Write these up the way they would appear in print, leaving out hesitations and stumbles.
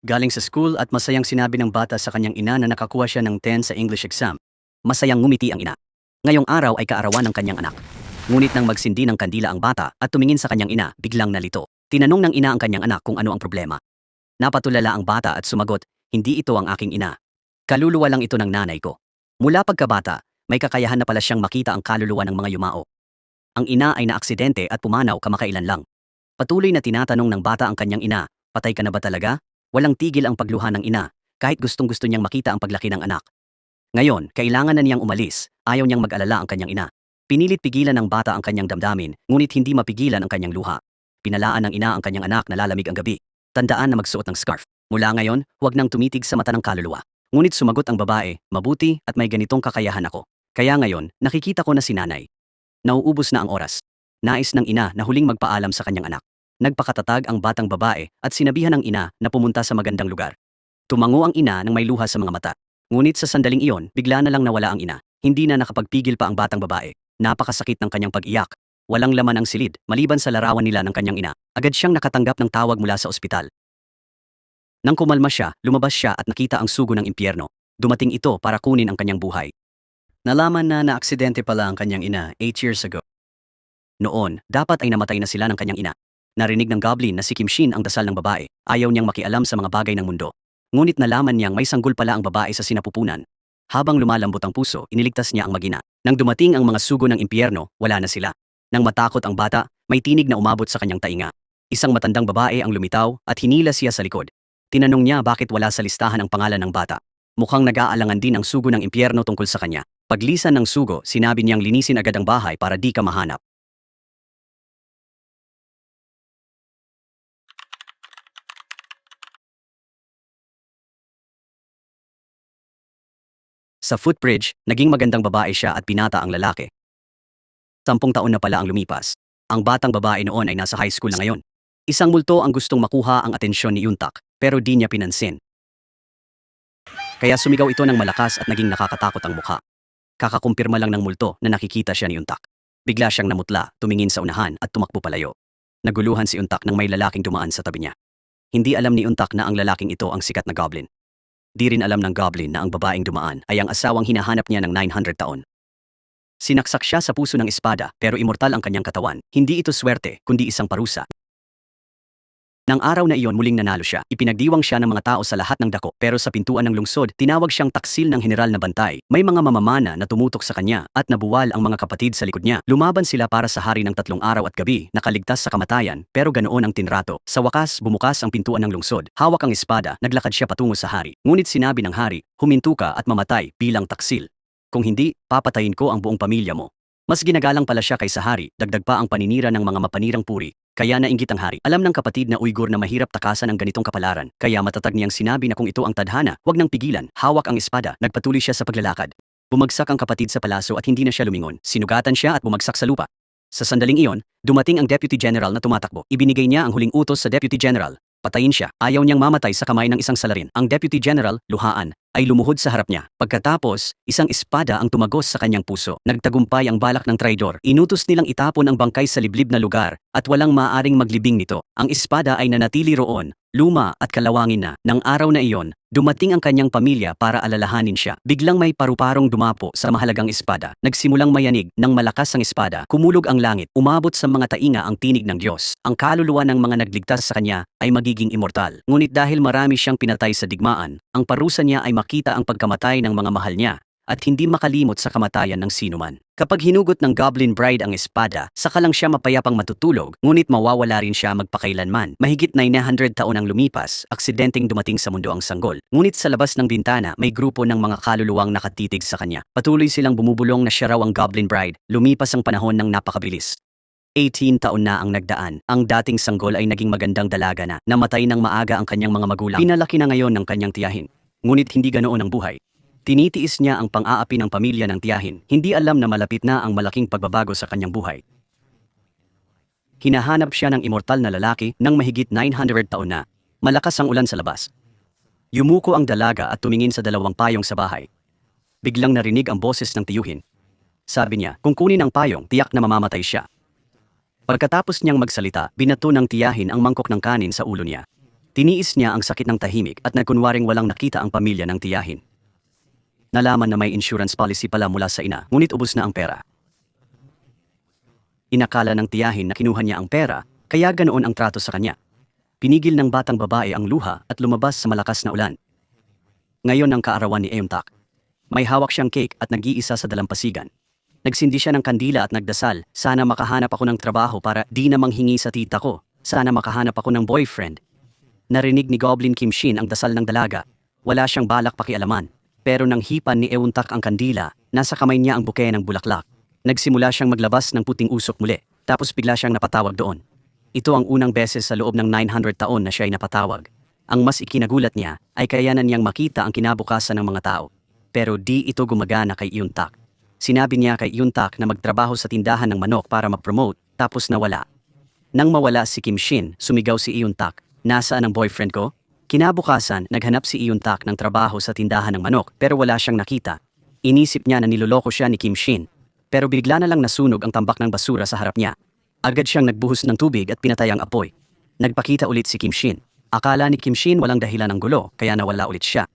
Galing sa school at masayang sinabi ng bata sa kanyang ina na nakakuha siya ng 10 sa English exam. Masayang ngumiti ang ina. Ngayong araw ay kaarawan ng kanyang anak. Ngunit nang magsindi ng kandila ang bata at tumingin sa kanyang ina, biglang nalito. Tinanong ng ina ang kanyang anak kung ano ang problema. Napatulala ang bata at sumagot, "Hindi ito ang aking ina. Kaluluwa lang ito ng nanay ko." Mula pagkabata, may kakayahan na pala siyang makita ang kaluluwa ng mga yumao. Ang ina ay naaksidente at pumanaw kamakailan lang. Patuloy na tinatanong ng bata ang kanyang ina, "Patay ka na ba talaga?" Walang tigil ang pagluha ng ina, kahit gustong-gusto niyang makita ang paglaki ng anak. Ngayon, kailangan na niyang umalis, ayaw niyang mag-alala ang kanyang ina. Pinilit pigilan ng bata ang kanyang damdamin, ngunit hindi mapigilan ang kanyang luha. Pinalaan ng ina ang kanyang anak na lalamig ang gabi. Tandaan na magsuot ng scarf. Mula ngayon, huwag nang tumitig sa mata ng kaluluwa. Ngunit sumagot ang babae, "Mabuti at may ganitong kakayahan ako. Kaya ngayon, nakikita ko na si nanay. Nauubos na ang oras." Nais ng ina na huling magpaalam sa kanyang anak. Nagpakatatag ang batang babae at sinabihan ng ina na pumunta sa magandang lugar. Tumango ang ina nang may luha sa mga mata. Ngunit sa sandaling iyon, bigla na lang nawala ang ina. Hindi na nakapagpigil pa ang batang babae. Napakasakit ng kanyang pag-iyak. Walang laman ang silid, maliban sa larawan nila ng kanyang ina. Agad siyang nakatanggap ng tawag mula sa ospital. Nang kumalma siya, lumabas siya at nakita ang sugo ng impyerno. Dumating ito para kunin ang kanyang buhay. Nalaman na naaksidente pala ang kanyang ina 8 years ago. Noon, dapat ay namatay na sila ng kanyang ina. Narinig ng goblin na si Kim Shin ang dasal ng babae. Ayaw niyang makialam sa mga bagay ng mundo. Ngunit nalaman niyang may sanggol pala ang babae sa sinapupunan. Habang lumalambot ang puso, iniligtas niya ang mag-ina. Nang dumating ang mga sugo ng impyerno, wala na sila. Nang matakot ang bata, may tinig na umabot sa kanyang tainga. Isang matandang babae ang lumitaw at hinila siya sa likod. Tinanong niya bakit wala sa listahan ang pangalan ng bata. Mukhang nag-aalangan din ang sugo ng impyerno tungkol sa kanya. Paglisan ng sugo, sinabi niyang linisin agad ang bahay para di ka mahanap. Sa footbridge, naging magandang babae siya at binata ang lalaki. 10 taon na pala ang lumipas. Ang batang babae noon ay nasa high school na ngayon. Isang multo ang gustong makuha ang atensyon ni Yuntak, pero di niya pinansin. Kaya sumigaw ito ng malakas at naging nakakatakot ang mukha. Kakakumpirma lang ng multo na nakikita siya ni Yuntak. Bigla siyang namutla, tumingin sa unahan at tumakbo palayo. Naguluhan si Yuntak nang may lalaking dumaan sa tabi niya. Hindi alam ni Yuntak na ang lalaking ito ang sikat na goblin. Di rin alam ng goblin na ang babaeng dumaan ay ang asawang hinahanap niya ng 900 taon. Sinaksak siya sa puso ng espada pero immortal ang kanyang katawan. Hindi ito swerte, kundi isang parusa. Nang araw na iyon muling nanalo siya, ipinagdiwang siya ng mga tao sa lahat ng dako pero sa pintuan ng lungsod, tinawag siyang taksil ng general na bantay. May mga mamamana na tumutok sa kanya at nabuwal ang mga kapatid sa likod niya. Lumaban sila para sa hari ng 3 araw at gabi, nakaligtas sa kamatayan pero ganoon ang tinrato. Sa wakas, bumukas ang pintuan ng lungsod. Hawak ang espada, naglakad siya patungo sa hari. Ngunit sinabi ng hari, "Huminto ka at mamatay bilang taksil. Kung hindi, papatayin ko ang buong pamilya mo." Mas ginagalang pala siya kaysa hari, dagdag pa ang paninira ng mga mapanirang puri. Kaya nainggit ang hari. Alam ng kapatid na Uyghur na mahirap takasan ang ganitong kapalaran. Kaya matatag niyang sinabi na kung ito ang tadhana, huwag nang pigilan. Hawak ang espada, nagpatuloy siya sa paglalakad. Bumagsak ang kapatid sa palaso at hindi na siya lumingon. Sinugatan siya at bumagsak sa lupa. Sa sandaling iyon, dumating ang Deputy General na tumatakbo. Ibinigay niya ang huling utos sa Deputy General. Patayin siya. Ayaw niyang mamatay sa kamay ng isang salarin. Ang Deputy General, luhaan, ay lumuhod sa harap niya. Pagkatapos, isang espada ang tumagos sa kanyang puso. Nagtagumpay ang balak ng traidor. Inutos nilang itapon ang bangkay sa liblib na lugar at walang maaaring maglibing nito. Ang espada ay nanatili roon, luma at kalawangin na. Nang araw na iyon, dumating ang kanyang pamilya para alalahanin siya. Biglang may paru-parong dumapo sa mahalagang espada. Nagsimulang mayanig ng malakas ang espada. Kumulog ang langit. Umabot sa mga tainga ang tinig ng Diyos. Ang kaluluwa ng mga nagligtas sa kanya ay magiging immortal. Ngunit dahil marami siyang pinatay sa digmaan, ang parusa niya ay makita ang pagkamatay ng mga mahal niya at hindi makalimot sa kamatayan ng sinuman. Kapag hinugot ng Goblin Bride ang espada, saka lang siya mapayapang matutulog, ngunit mawawala rin siya magpakailanman. Mahigit 900 taon ang lumipas, aksidenteng dumating sa mundo ang sanggol. Ngunit sa labas ng bintana, may grupo ng mga kaluluwang nakatitig sa kanya. Patuloy silang bumubulong na siya raw ang Goblin Bride. Lumipas ang panahon ng napakabilis. 18 taon na ang nagdaan. Ang dating sanggol ay naging magandang dalaga na. Namatay ng maaga ang kanyang mga magulang. Pinalaki na ngayon ng kanyang tiyahin. Ngunit hindi ganoon ang buhay. Tinitiis niya ang pang-aapi ng pamilya ng tiyahin. Hindi alam na malapit na ang malaking pagbabago sa kanyang buhay. Hinahanap siya ng immortal na lalaki ng mahigit 900 taon na. Malakas ang ulan sa labas. Yumuko ang dalaga at tumingin sa 2 payong sa bahay. Biglang narinig ang boses ng tiyuhin. Sabi niya, kung kunin ang payong, tiyak na mamamatay siya. Pagkatapos niyang magsalita, binato ng tiyahin ang mangkok ng kanin sa ulo niya. Tiniis niya ang sakit ng tahimik at nagkunwaring walang nakita ang pamilya ng tiyahin. Nalaman na may insurance policy pala mula sa ina, ngunit ubos na ang pera. Inakala ng tiyahin na kinuha niya ang pera, kaya ganoon ang trato sa kanya. Pinigil ng batang babae ang luha at lumabas sa malakas na ulan. Ngayon ang kaarawan ni Euntak. May hawak siyang cake at nag-iisa sa dalampasigan. Nagsindi siya ng kandila at nagdasal, sana makahanap ako ng trabaho para di na manghingi sa tita ko. Sana makahanap ako ng boyfriend. Narinig ni Goblin Kim Shin ang dasal ng dalaga. Wala siyang balak pakialaman. Pero nang hipan ni Euntak ang kandila, nasa kamay niya ang buke ng bulaklak. Nagsimula siyang maglabas ng puting usok muli, tapos bigla siyang napatawag doon. Ito ang unang beses sa loob ng 900 taon na siya ay napatawag. Ang mas ikinagulat niya ay kayanan niyang makita ang kinabukasan ng mga tao. Pero di ito gumagana kay Euntak. Sinabi niya kay Euntak na magtrabaho sa tindahan ng manok para mag-promote, tapos nawala. Nang mawala si Kim Shin, sumigaw si Euntak, "Nasaan ang boyfriend ko?" Kinabukasan, naghanap si Euntak ng trabaho sa tindahan ng manok pero wala siyang nakita. Inisip niya na niloloko siya ni Kim Shin. Pero bigla na lang nasunog ang tambak ng basura sa harap niya. Agad siyang nagbuhos ng tubig at pinatay ang apoy. Nagpakita ulit si Kim Shin. Akala ni Kim Shin walang dahilan ng gulo kaya nawala ulit siya.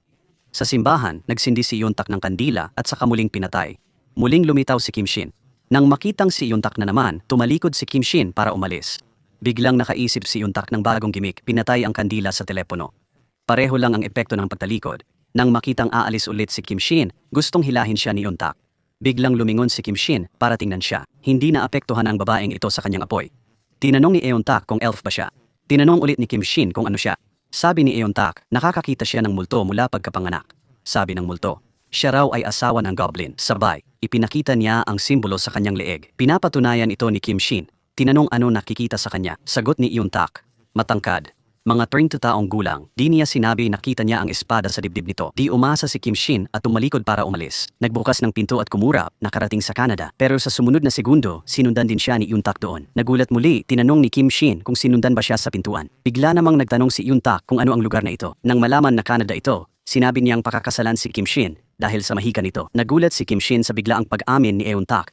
Sa simbahan, nagsindi si Euntak ng kandila at saka muling pinatay. Muling lumitaw si Kim Shin. Nang makitang si Euntak na naman, tumalikod si Kim Shin para umalis. Biglang nakaisip si Euntak ng bagong gimik, pinatay ang kandila sa telepono. Pareho lang ang epekto ng pagtalikod. Nang makitang aalis ulit si Kim Shin, gustong hilahin siya ni Euntak. Biglang lumingon si Kim Shin para tingnan siya. Hindi naapektuhan ang babaeng ito sa kanyang apoy. Tinanong ni Euntak kung elf ba siya. Tinanong ulit ni Kim Shin kung ano siya. Sabi ni Euntak, nakakakita siya ng multo mula pagkapanganak. Sabi ng multo, siya raw ay asawa ng goblin. Sabay, ipinakita niya ang simbolo sa kanyang leeg. Pinapatunayan ito ni Kim Shin. Tinanong ano nakikita sa kanya. Sagot ni Euntak, matangkad. Mga 30 taong gulang, di niya sinabi nakita niya ang espada sa dibdib nito. Di umasa si Kim Shin at tumalikod para umalis. Nagbukas ng pinto at kumurap, nakarating sa Canada. Pero sa sumunod na segundo, sinundan din siya ni Euntak doon. Nagulat muli, tinanong ni Kim Shin kung sinundan ba siya sa pintuan. Bigla namang nagtanong si Euntak kung ano ang lugar na ito. Nang malaman na Canada ito, sinabi niyang pakakasalan si Kim Shin dahil sa mahika nito. Nagulat si Kim Shin sa biglaang pag-amin ni Euntak.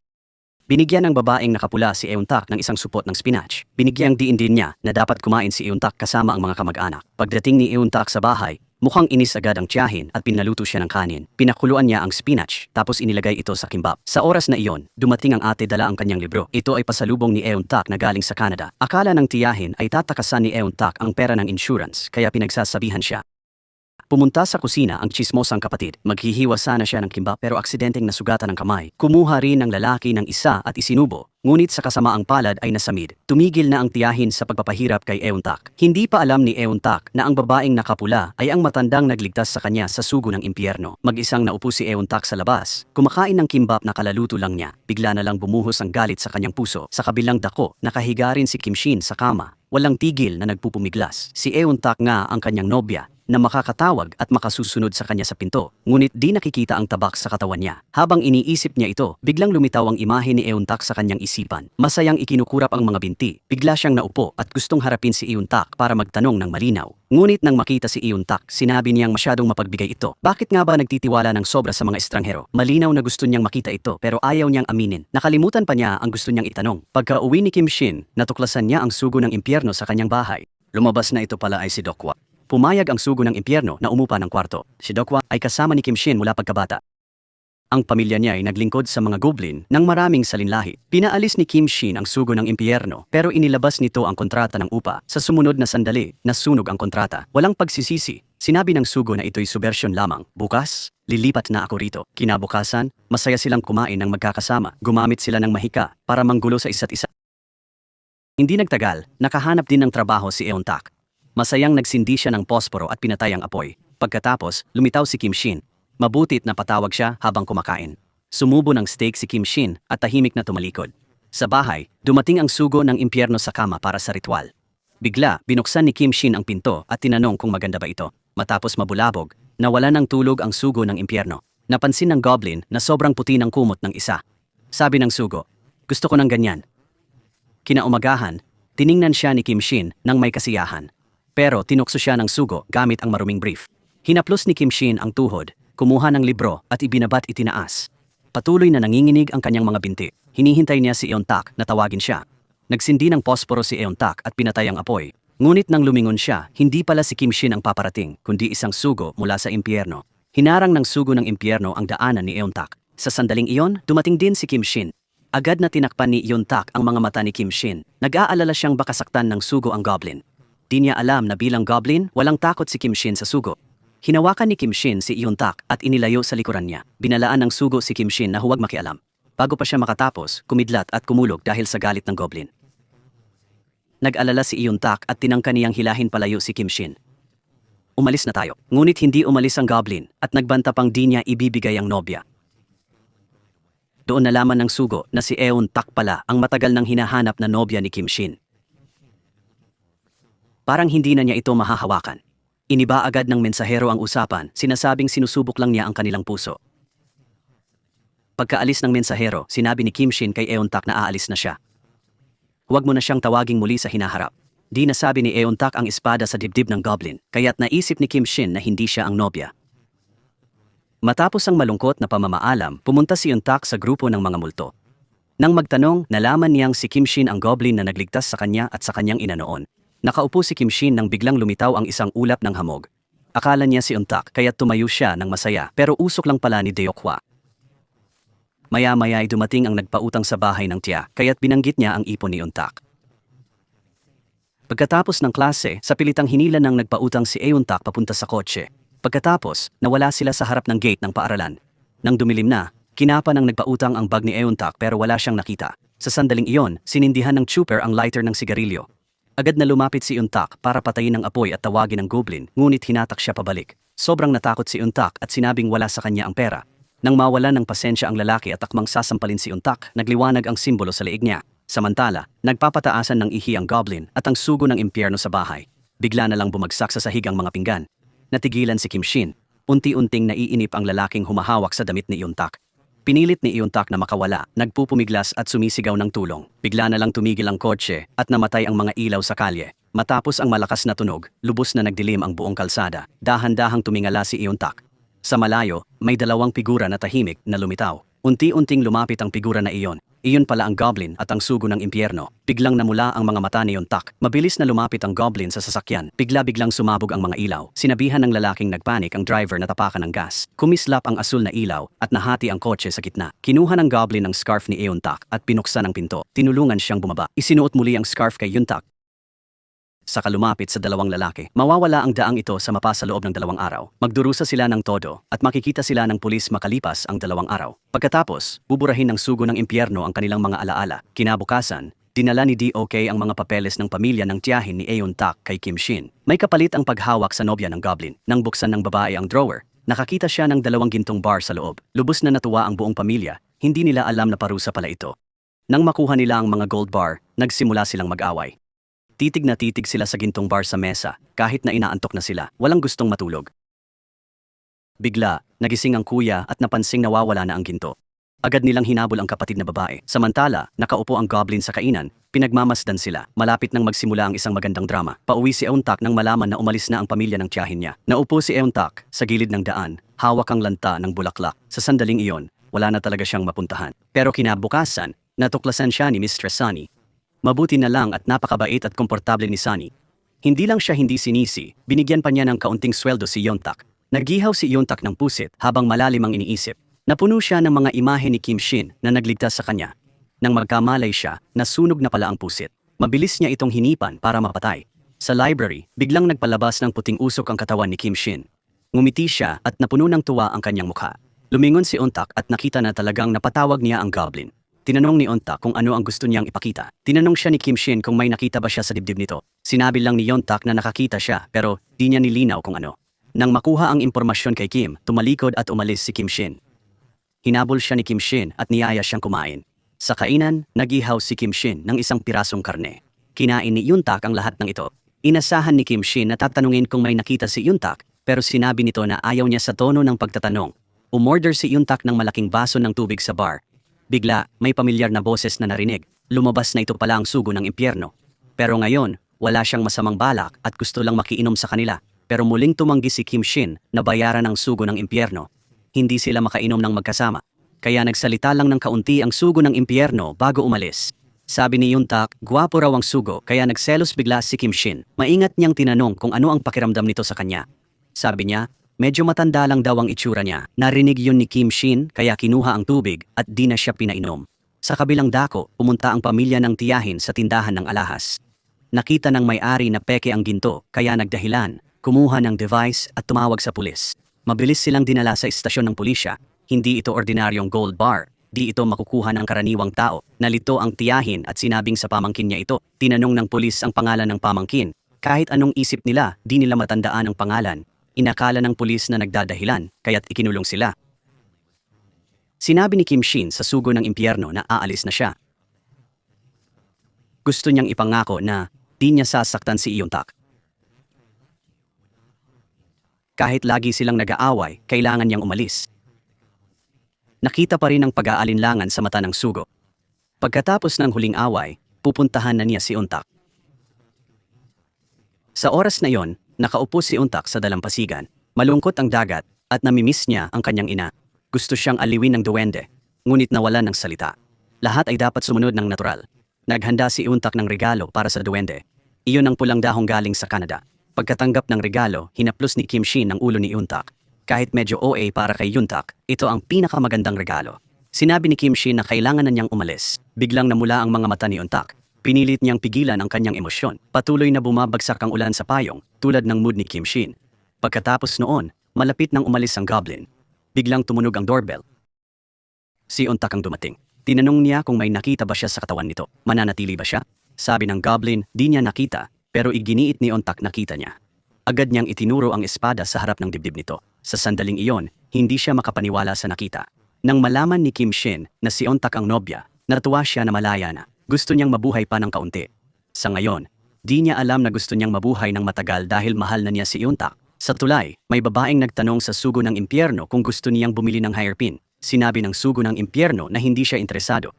Binigyan ng babaeng nakapula si Euntak ng isang supot ng spinach. Binigyang diin din niya na dapat kumain si Euntak kasama ang mga kamag-anak. Pagdating ni Euntak sa bahay, mukhang inis agad ang tiyahin at pinaluto siya ng kanin. Pinakuluan niya ang spinach tapos inilagay ito sa kimbap. Sa oras na iyon, dumating ang ate dala ang kanyang libro. Ito ay pasalubong ni Euntak na galing sa Canada. Akala ng tiyahin ay tatakasan ni Euntak ang pera ng insurance kaya pinagsasabihan siya. Pumunta sa kusina ang tsismosang kapatid. Maghihiwa sana siya ng kimbap pero aksidenteng nasugatan ng kamay. Kumuha rin ng lalaki ng isa at isinubo. Ngunit sa kasamaang palad ay nasamid. Tumigil na ang tiyahin sa pagpapahirap kay Euntak. Hindi pa alam ni Euntak na ang babaeng nakapula ay ang matandang nagligtas sa kanya sa sugo ng impyerno. Mag-isang naupo si Euntak sa labas. Kumakain ng kimbap na kalaluto lang niya. Bigla na lang bumuhos ang galit sa kanyang puso. Sa kabilang dako, nakahiga rin si Kim Shin sa kama. Walang tigil na nagpupumiglas. Si Euntak nga ang kanyang nobya na makakatawag at makasusunod sa kanya sa pinto, ngunit di nakikita ang tabak sa katawan niya. Habang iniisip niya ito, biglang lumitaw ang imahe ni Euntak sa kanyang isipan. Masayang ikinukurap ang mga binti. Bigla siyang naupo at gustong harapin si Euntak para magtanong ng malinaw. Ngunit nang makita si Euntak, sinabi niyang masyadong mapagbigay ito. Bakit nga ba nagtitiwala ng sobra sa mga estranghero? Malinaw na gusto niyang makita ito pero ayaw niyang aminin. Nakalimutan pa niya ang gusto niyang itanong. Pagka-uwi ni Kim Shin, natuklasan niya ang sugo ng impyerno sa kanyang bahay. Lumabas na ito pala ay si Dokwa. Pumayag ang sugo ng impyerno na umupa ng kwarto. Si Dokwa ay kasama ni Kim Shin mula pagkabata. Ang pamilya niya ay naglingkod sa mga goblin ng maraming salinlahi. Pinaalis ni Kim Shin ang sugo ng impyerno pero inilabas nito ang kontrata ng upa. Sa sumunod na sandali, nasunog ang kontrata. Walang pagsisisi. Sinabi ng sugo na ito'y subversyon lamang. Bukas, lilipat na ako rito. Kinabukasan, masaya silang kumain ng magkakasama. Gumamit sila ng mahika para manggulo sa isa't isa. Hindi nagtagal, nakahanap din ng trabaho si Euntak. Masayang nagsindi siya ng posporo at pinatay ang apoy. Pagkatapos, lumitaw si Kim Shin. Mabutit na patawag siya habang kumakain. Sumubo ng steak si Kim Shin at tahimik na tumalikod. Sa bahay, dumating ang sugo ng impyerno sa kama para sa ritual. Bigla, binuksan ni Kim Shin ang pinto at tinanong kung maganda ba ito. Matapos mabulabog, nawala ng tulog ang sugo ng impyerno. Napansin ng goblin na sobrang puti ng kumot ng isa. Sabi ng sugo, gusto ko ng ganyan. Kinaumagahan, tiningnan siya ni Kim Shin nang may kasiyahan. Pero tinukso siya ng sugo gamit ang maruming brief. Hinaplos ni Kim Shin ang tuhod, kumuha ng libro at ibinabat itinaas. Patuloy na nanginginig ang kanyang mga binti. Hinihintay niya si Euntak na tawagin siya. Nagsindi ng posporo si Euntak at pinatay ang apoy. Ngunit nang lumingon siya, hindi pala si Kim Shin ang paparating, kundi isang sugo mula sa impyerno. Hinarang ng sugo ng impyerno ang daanan ni Euntak. Sa sandaling iyon, dumating din si Kim Shin. Agad na tinakpan ni Euntak ang mga mata ni Kim Shin. Nag-aalala siyang baka saktan ng sugo ang goblin. Di niya alam na bilang goblin, walang takot si Kim Shin sa sugo. Hinawakan ni Kim Shin si Euntak at inilayo sa likuran niya. Binalaan ng sugo si Kim Shin na huwag makialam. Bago pa siya makatapos, kumidlat at kumulog dahil sa galit ng goblin. Nag-alala si Euntak at tinangka niyang hilahin palayo si Kim Shin. Umalis na tayo. Ngunit hindi umalis ang goblin at nagbanta pang di niya ibibigay ang nobya. Doon nalaman ng sugo na si Euntak pala ang matagal nang hinahanap na nobya ni Kim Shin. Parang hindi na niya ito mahahawakan. Iniba agad ng mensahero ang usapan, sinasabing sinusubok lang niya ang kanilang puso. Pagkaalis ng mensahero, sinabi ni Kim Shin kay Euntak na aalis na siya. Huwag mo na siyang tawaging muli sa hinaharap. Di nasabi ni Euntak ang espada sa dibdib ng goblin, kaya't naisip ni Kim Shin na hindi siya ang nobya. Matapos ang malungkot na pamamaalam, pumunta si Euntak sa grupo ng mga multo. Nang magtanong, nalaman niyang si Kim Shin ang goblin na nagligtas sa kanya at sa kanyang ina noon. Nakaupo si Kim Shin nang biglang lumitaw ang isang ulap ng hamog. Akala niya si Euntak kaya't tumayo siya ng masaya, pero usok lang pala ni Deokhwa. Maya-maya ay dumating ang nagpautang sa bahay ng tiya, kaya't binanggit niya ang ipon ni Euntak. Pagkatapos ng klase, sa pilitang hinila ng nagpautang si Euntak papunta sa kotse. Pagkatapos, nawala sila sa harap ng gate ng paaralan. Nang dumilim na, kinapa ng nagpautang ang bag ni Euntak pero wala siyang nakita. Sa sandaling iyon, sinindihan ng trooper ang lighter ng sigarilyo. Agad na lumapit si Euntak para patayin ang apoy at tawagin ng goblin, ngunit hinatak siya pabalik. Sobrang natakot si Euntak at sinabing wala sa kanya ang pera. Nang mawala ng pasensya ang lalaki at akmang sasampalin si Euntak, nagliwanag ang simbolo sa leeg niya. Samantala, nagpapataasan ng ihi ang goblin at ang sugo ng impyerno sa bahay. Bigla na lang bumagsak sa sahig ang mga pinggan. Natigilan si Kim Shin. Unti-unting naiinip ang lalaking humahawak sa damit ni Euntak. Pinilit ni Euntak na makawala, nagpupumiglas at sumisigaw ng tulong. Bigla na lang tumigil ang kotse at namatay ang mga ilaw sa kalye. Matapos ang malakas na tunog, lubos na nagdilim ang buong kalsada. Dahan-dahang tumingala si Euntak. Sa malayo, may dalawang figura na tahimik na lumitaw. Unti-unting lumapit ang figura na iyon. Iyon pala ang goblin at ang sugo ng impyerno. Biglang namula ang mga mata ni Euntak. Mabilis na lumapit ang goblin sa sasakyan. Bigla-biglang sumabog ang mga ilaw. Sinabihan ng lalaking nagpanik ang driver na tapakan ng gas. Kumislap ang asul na ilaw at nahati ang kotse sa gitna. Kinuha ng goblin ang scarf ni Euntak at binuksan ang pinto. Tinulungan siyang bumaba. Isinuot muli ang scarf kay Euntak. Saka lumapit sa dalawang lalaki. Mawawala ang daang ito sa mapa sa loob ng 2 araw. Magdurusa sila ng todo at makikita sila ng pulis makalipas ang 2 araw. Pagkatapos, buburahin ng sugo ng impyerno ang kanilang mga alaala. Kinabukasan, dinala ni DOK ang mga papeles ng pamilya ng tiyahin ni Euntak kay Kim Shin. May kapalit ang paghawak sa nobya ng goblin. Nang buksan ng babae ang drawer, nakakita siya ng 2 gintong bar sa loob. Lubos na natuwa ang buong pamilya. Hindi nila alam na parusa pala ito. Nang makuha nila ang mga gold bar, nagsimula silang mag-away. Titig na titig sila sa gintong bar sa mesa, kahit na inaantok na sila, walang gustong matulog. Bigla, nagising ang kuya at napansing nawawala na ang ginto. Agad nilang hinabol ang kapatid na babae. Samantala, nakaupo ang goblin sa kainan, pinagmamasdan sila. Malapit nang magsimula ang isang magandang drama. Pauwi si Euntak nang malaman na umalis na ang pamilya ng tiyahin niya. Naupo si Euntak sa gilid ng daan, hawak ang lanta ng bulaklak. Sa sandaling iyon, wala na talaga siyang mapuntahan. Pero kinabukasan, natuklasan siya ni Mistress Sunny. Mabuti na lang at napakabait at komportable ni Sunny. Hindi lang siya hindi sinisi, binigyan pa niya ng kaunting sweldo si Euntak. Nagihaw si Euntak ng pusit habang malalim ang iniisip. Napuno siya ng mga imahe ni Kim Shin na nagligtas sa kanya. Nang magkamalay siya, nasunog na pala ang pusit. Mabilis niya itong hinipan para mapatay. Sa library, biglang nagpalabas ng puting usok ang katawan ni Kim Shin. Ngumiti siya at napuno ng tuwa ang kanyang mukha. Lumingon si Euntak at nakita na talagang napatawag niya ang goblin. Tinanong ni Euntak kung ano ang gusto niyang ipakita. Tinanong siya ni Kim Shin kung may nakita ba siya sa dibdib nito. Sinabi lang ni Euntak na nakakita siya pero di niya nilinaw kung ano. Nang makuha ang impormasyon kay Kim, tumalikod at umalis si Kim Shin. Hinabol siya ni Kim Shin at niyaya siyang kumain. Sa kainan, nagihaw si Kim Shin ng isang pirasong karne. Kinain ni Euntak ang lahat ng ito. Inasahan ni Kim Shin na tatanungin kung may nakita si Euntak pero sinabi nito na ayaw niya sa tono ng pagtatanong. Umorder si Euntak ng malaking baso ng tubig sa bar. Bigla, may pamilyar na boses na narinig. Lumabas na ito pala ang sugo ng impyerno. Pero ngayon, wala siyang masamang balak at gusto lang makiinom sa kanila. Pero muling tumanggi si Kim Shin na bayaran ang sugo ng impyerno. Hindi sila makainom ng magkasama. Kaya nagsalita lang ng kaunti ang sugo ng impyerno bago umalis. Sabi ni Yuntak, gwapo raw ang sugo kaya nagselos bigla si Kim Shin. Maingat niyang tinanong kung ano ang pakiramdam nito sa kanya. Sabi niya, medyo matanda lang daw ang itsura niya. Narinig yun ni Kim Shin kaya kinuha ang tubig at di na siya pinainom. Sa kabilang dako, pumunta ang pamilya ng tiyahin sa tindahan ng alahas. Nakita ng may-ari na peke ang ginto kaya nagdahilan, kumuha ng device at tumawag sa pulis. Mabilis silang dinala sa istasyon ng pulisya. Hindi ito ordinaryong gold bar. Di ito makukuha ng karaniwang tao. Nalito ang tiyahin at sinabing sa pamangkin niya ito. Tinanong ng pulis ang pangalan ng pamangkin. Kahit anong isip nila, di nila matandaan ang pangalan. Inakala ng pulis na nagdadahilan, kaya't ikinulong sila. Sinabi ni Kim Shin sa sugo ng impyerno na aalis na siya. Gusto niyang ipangako na di niya sasaktan si Yuntak. Kahit lagi silang nag-aaway, kailangan niyang umalis. Nakita pa rin ang pag-aalinlangan sa mata ng sugo. Pagkatapos ng huling away, pupuntahan na niya si Yuntak. Sa oras na yon, nakaupo si Yuntak sa dalampasigan. Malungkot ang dagat at namimiss niya ang kanyang ina. Gusto siyang aliwin ng duwende, ngunit nawalan ng salita. Lahat ay dapat sumunod ng natural. Naghanda si Yuntak ng regalo para sa duwende. Iyon ang pulang dahong galing sa Canada. Pagkatanggap ng regalo, hinaplos ni Kim Shin ang ulo ni Yuntak. Kahit medyo OA para kay Yuntak, ito ang pinakamagandang regalo. Sinabi ni Kim Shin na kailangan na niyang umalis. Biglang namula ang mga mata ni Yuntak. Pinilit niyang pigilan ang kanyang emosyon. Patuloy na bumabagsak ang ulan sa payong, tulad ng mood ni Kim Shin. Pagkatapos noon, malapit nang umalis ang goblin. Biglang tumunog ang doorbell. Si Yuntak ang dumating. Tinanong niya kung may nakita ba siya sa katawan nito. Mananatili ba siya? Sabi ng goblin, di niya nakita, pero iginiit ni Yuntak nakita niya. Agad niyang itinuro ang espada sa harap ng dibdib nito. Sa sandaling iyon, hindi siya makapaniwala sa nakita. Nang malaman ni Kim Shin na si Yuntak ang nobya, natuwa siya na malaya na. Gusto niyang mabuhay pa ng kaunti. Sa ngayon, di niya alam na gusto niyang mabuhay ng matagal dahil mahal na niya si Yuntak. Sa tulay, may babaeng nagtanong sa sugo ng impyerno kung gusto niyang bumili ng hairpin. Sinabi ng sugo ng impyerno na hindi siya interesado.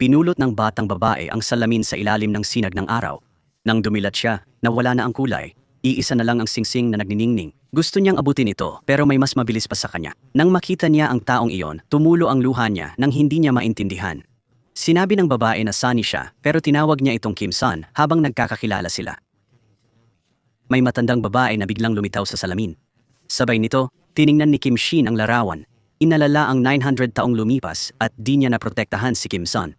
Pinulot ng batang babae ang salamin sa ilalim ng sinag ng araw. Nang dumilat siya, nawala na ang kulay. Iisa na lang ang singsing na nagniningning. Gusto niyang abutin ito pero may mas mabilis pa sa kanya. Nang makita niya ang taong iyon, tumulo ang luha niya nang hindi niya maintindihan. Sinabi ng babae na Sunny siya pero tinawag niya itong Kim Sun habang nagkakakilala sila. May matandang babae na biglang lumitaw sa salamin. Sabay nito, tiningnan ni Kim Shin ang larawan. Inalala ang 900 taong lumipas at di niya naprotektahan si Kim Sun.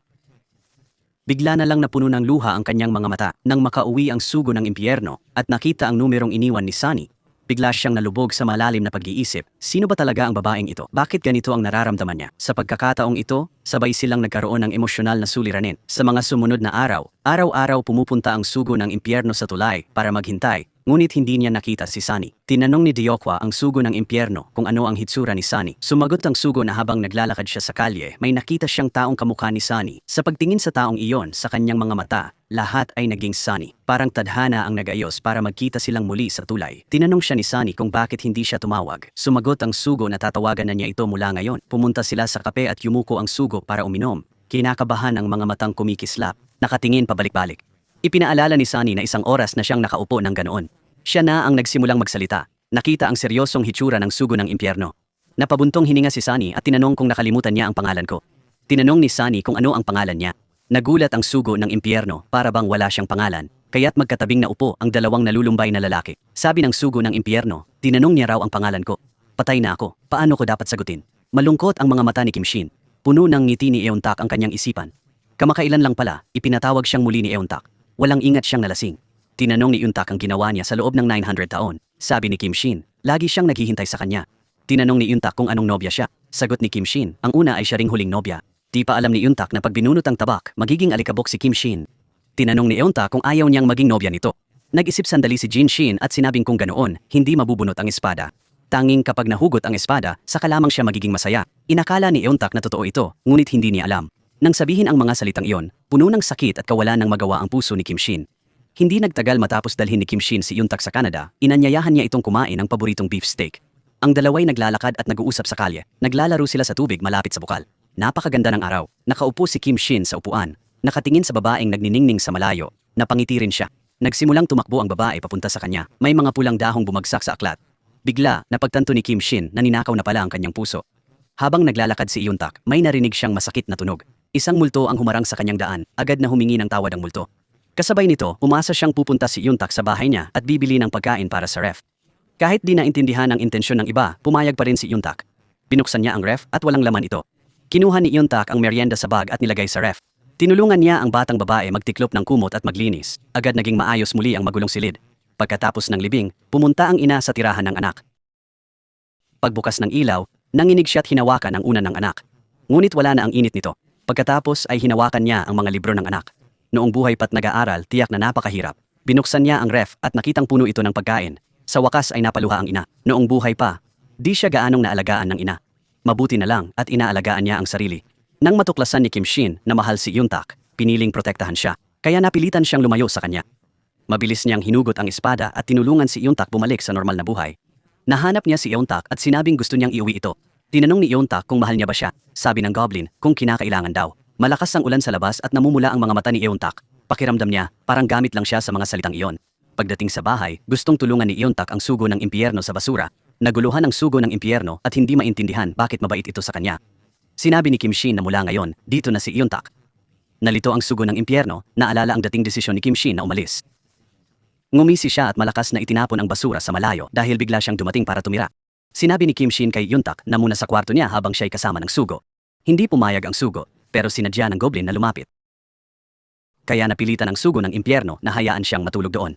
Bigla na lang napuno ng luha ang kanyang mga mata nang makauwi ang sugo ng impyerno at nakita ang numerong iniwan ni Sunny. Bigla siyang nalubog sa malalim na pag-iisip. Sino ba talaga ang babaeng ito? Bakit ganito ang nararamdaman niya? Sa pagkakataong ito, sabay silang nagkaroon ng emosyonal na suliranin. Sa mga sumunod na araw, araw-araw pumupunta ang sugo ng impyerno sa tulay para maghintay. Ngunit hindi niya nakita si Sunny. Tinanong ni Diokwa ang sugo ng impyerno kung ano ang hitsura ni Sunny. Sumagot ang sugo na habang naglalakad siya sa kalye, may nakita siyang taong kamukha ni Sunny. Sa pagtingin sa taong iyon sa kanyang mga mata, lahat ay naging Sunny. Parang tadhana ang nag-ayos para magkita silang muli sa tulay. Tinanong siya ni Sunny kung bakit hindi siya tumawag. Sumagot ang sugo na tatawagan na niya ito mula ngayon. Pumunta sila sa kape at yumuko ang sugo para uminom. Kinakabahan ang mga matang kumikislap. Nakatingin pabalik-balik. Ipinaalala ni Sunny na isang oras na siyang nakaupo ng ganoon. Siya na ang nagsimulang magsalita. Nakita ang seryosong hitsura ng sugo ng impyerno. Napabuntong hininga si Sunny at tinanong kung nakalimutan niya ang pangalan ko. Tinanong ni Sunny kung ano ang pangalan niya. Nagulat ang sugo ng impyerno para bang wala siyang pangalan, kaya't magkatabing naupo ang dalawang nalulumbay na lalaki. Sabi ng sugo ng impyerno, tinanong niya raw ang pangalan ko. Patay na ako, paano ko dapat sagutin? Malungkot ang mga mata ni Kim Shin. Puno ng ngiti ni Yuntak ang kanyang isipan. Kamakailan lang pala, ipinatawag siyang muli ni Yuntak. Walang ingat siyang nalasing. Tinanong ni Yuntak ang ginawa niya sa loob ng 900 taon. Sabi ni Kim Shin, lagi siyang naghihintay sa kanya. Tinanong ni Yuntak kung anong nobya siya. Sagot ni Kim Shin, ang una ay siya ring huling nobya. Di pa alam ni Yuntak na pag binunot ang tabak, magiging alikabok si Kim Shin. Tinanong ni Yuntak kung ayaw niyang maging nobya nito. Nag-isip sandali si Jin Shin at sinabing kung ganoon, hindi mabubunot ang espada. Tanging kapag nahugot ang espada, saka lamang siya magiging masaya. Inakala ni Yuntak na totoo ito, ngunit hindi niya alam. Nang sabihin ang mga salitang iyon, puno ng sakit at kawalan ng magawa ang puso ni Kim Shin. Hindi nagtagal matapos dalhin ni Kim Shin si Yuntak sa Canada, inanyayahan niya itong kumain ng paboritong beef steak. Ang dalaway naglalakad at nag-uusap sa kalye. Naglalaro sila sa tubig malapit sa bukal. Napakaganda ng araw. Nakaupo si Kim Shin sa upuan. Nakatingin sa babaeng nagniningning sa malayo. Napangiti rin siya. Nagsimulang tumakbo ang babae papunta sa kanya. May mga pulang dahong bumagsak sa aklat. Bigla, napagtanto ni Kim Shin na ninakaw na pala ang kanyang puso. Habang naglalakad si Yuntak, may narinig siyang masakit na tunog. Isang multo ang humarang sa kanyang daan, agad na humingi ng tawad ang multo. Kasabay nito, umasa siyang pupunta si Yuntak sa bahay niya at bibili ng pagkain para sa ref. Kahit di naintindihan ang intensyon ng iba, pumayag pa rin si Yuntak. Binuksan niya ang ref at walang laman ito. Kinuha ni Yuntak ang merienda sa bag at nilagay sa ref. Tinulungan niya ang batang babae magtiklop ng kumot at maglinis. Agad naging maayos muli ang magulong silid. Pagkatapos ng libing, pumunta ang ina sa tirahan ng anak. Pagbukas ng ilaw, nanginig siya at hinawakan ang una ng anak. Ngunit wala na ang init nito. Pagkatapos ay hinawakan niya ang mga libro ng anak. Noong buhay pa't nag-aaral, tiyak na napakahirap. Binuksan niya ang ref at nakitang puno ito ng pagkain. Sa wakas ay napaluha ang ina. Noong buhay pa, di siya gaanong naalagaan ng ina. Mabuti na lang at inaalagaan niya ang sarili. Nang matuklasan ni Kim Shin na mahal si Yuntak, piniling protektahan siya. Kaya napilitan siyang lumayo sa kanya. Mabilis niyang hinugot ang espada at tinulungan si Yuntak bumalik sa normal na buhay. Nahanap niya si Yuntak at sinabing gusto niyang iuwi ito. Tinanong ni Yuntak kung mahal niya ba siya. Sabi ng goblin kung kinakailangan daw. Malakas ang ulan sa labas at namumula ang mga mata ni Yuntak. Pakiramdam niya, parang gamit lang siya sa mga salitang iyon. Pagdating sa bahay, gustong tulungan ni Yuntak ang sugo ng impyerno sa basura. Naguluhan ang sugo ng impyerno at hindi maintindihan bakit mabait ito sa kanya. Sinabi ni Kim Shin na mula ngayon, dito na si Yuntak. Nalito ang sugo ng impyerno, naalala ang dating desisyon ni Kim Shin na umalis. Ngumisi siya at malakas na itinapon ang basura sa malayo dahil bigla siyang dumating para tumira. Sinabi ni Kim Shin kay Yuntak na muna sa kwarto niya habang siya'y kasama ng sugo. Hindi pumayag ang sugo, pero sinadya ng goblin na lumapit. Kaya napilitan ang sugo ng impyerno na hayaan siyang matulog doon.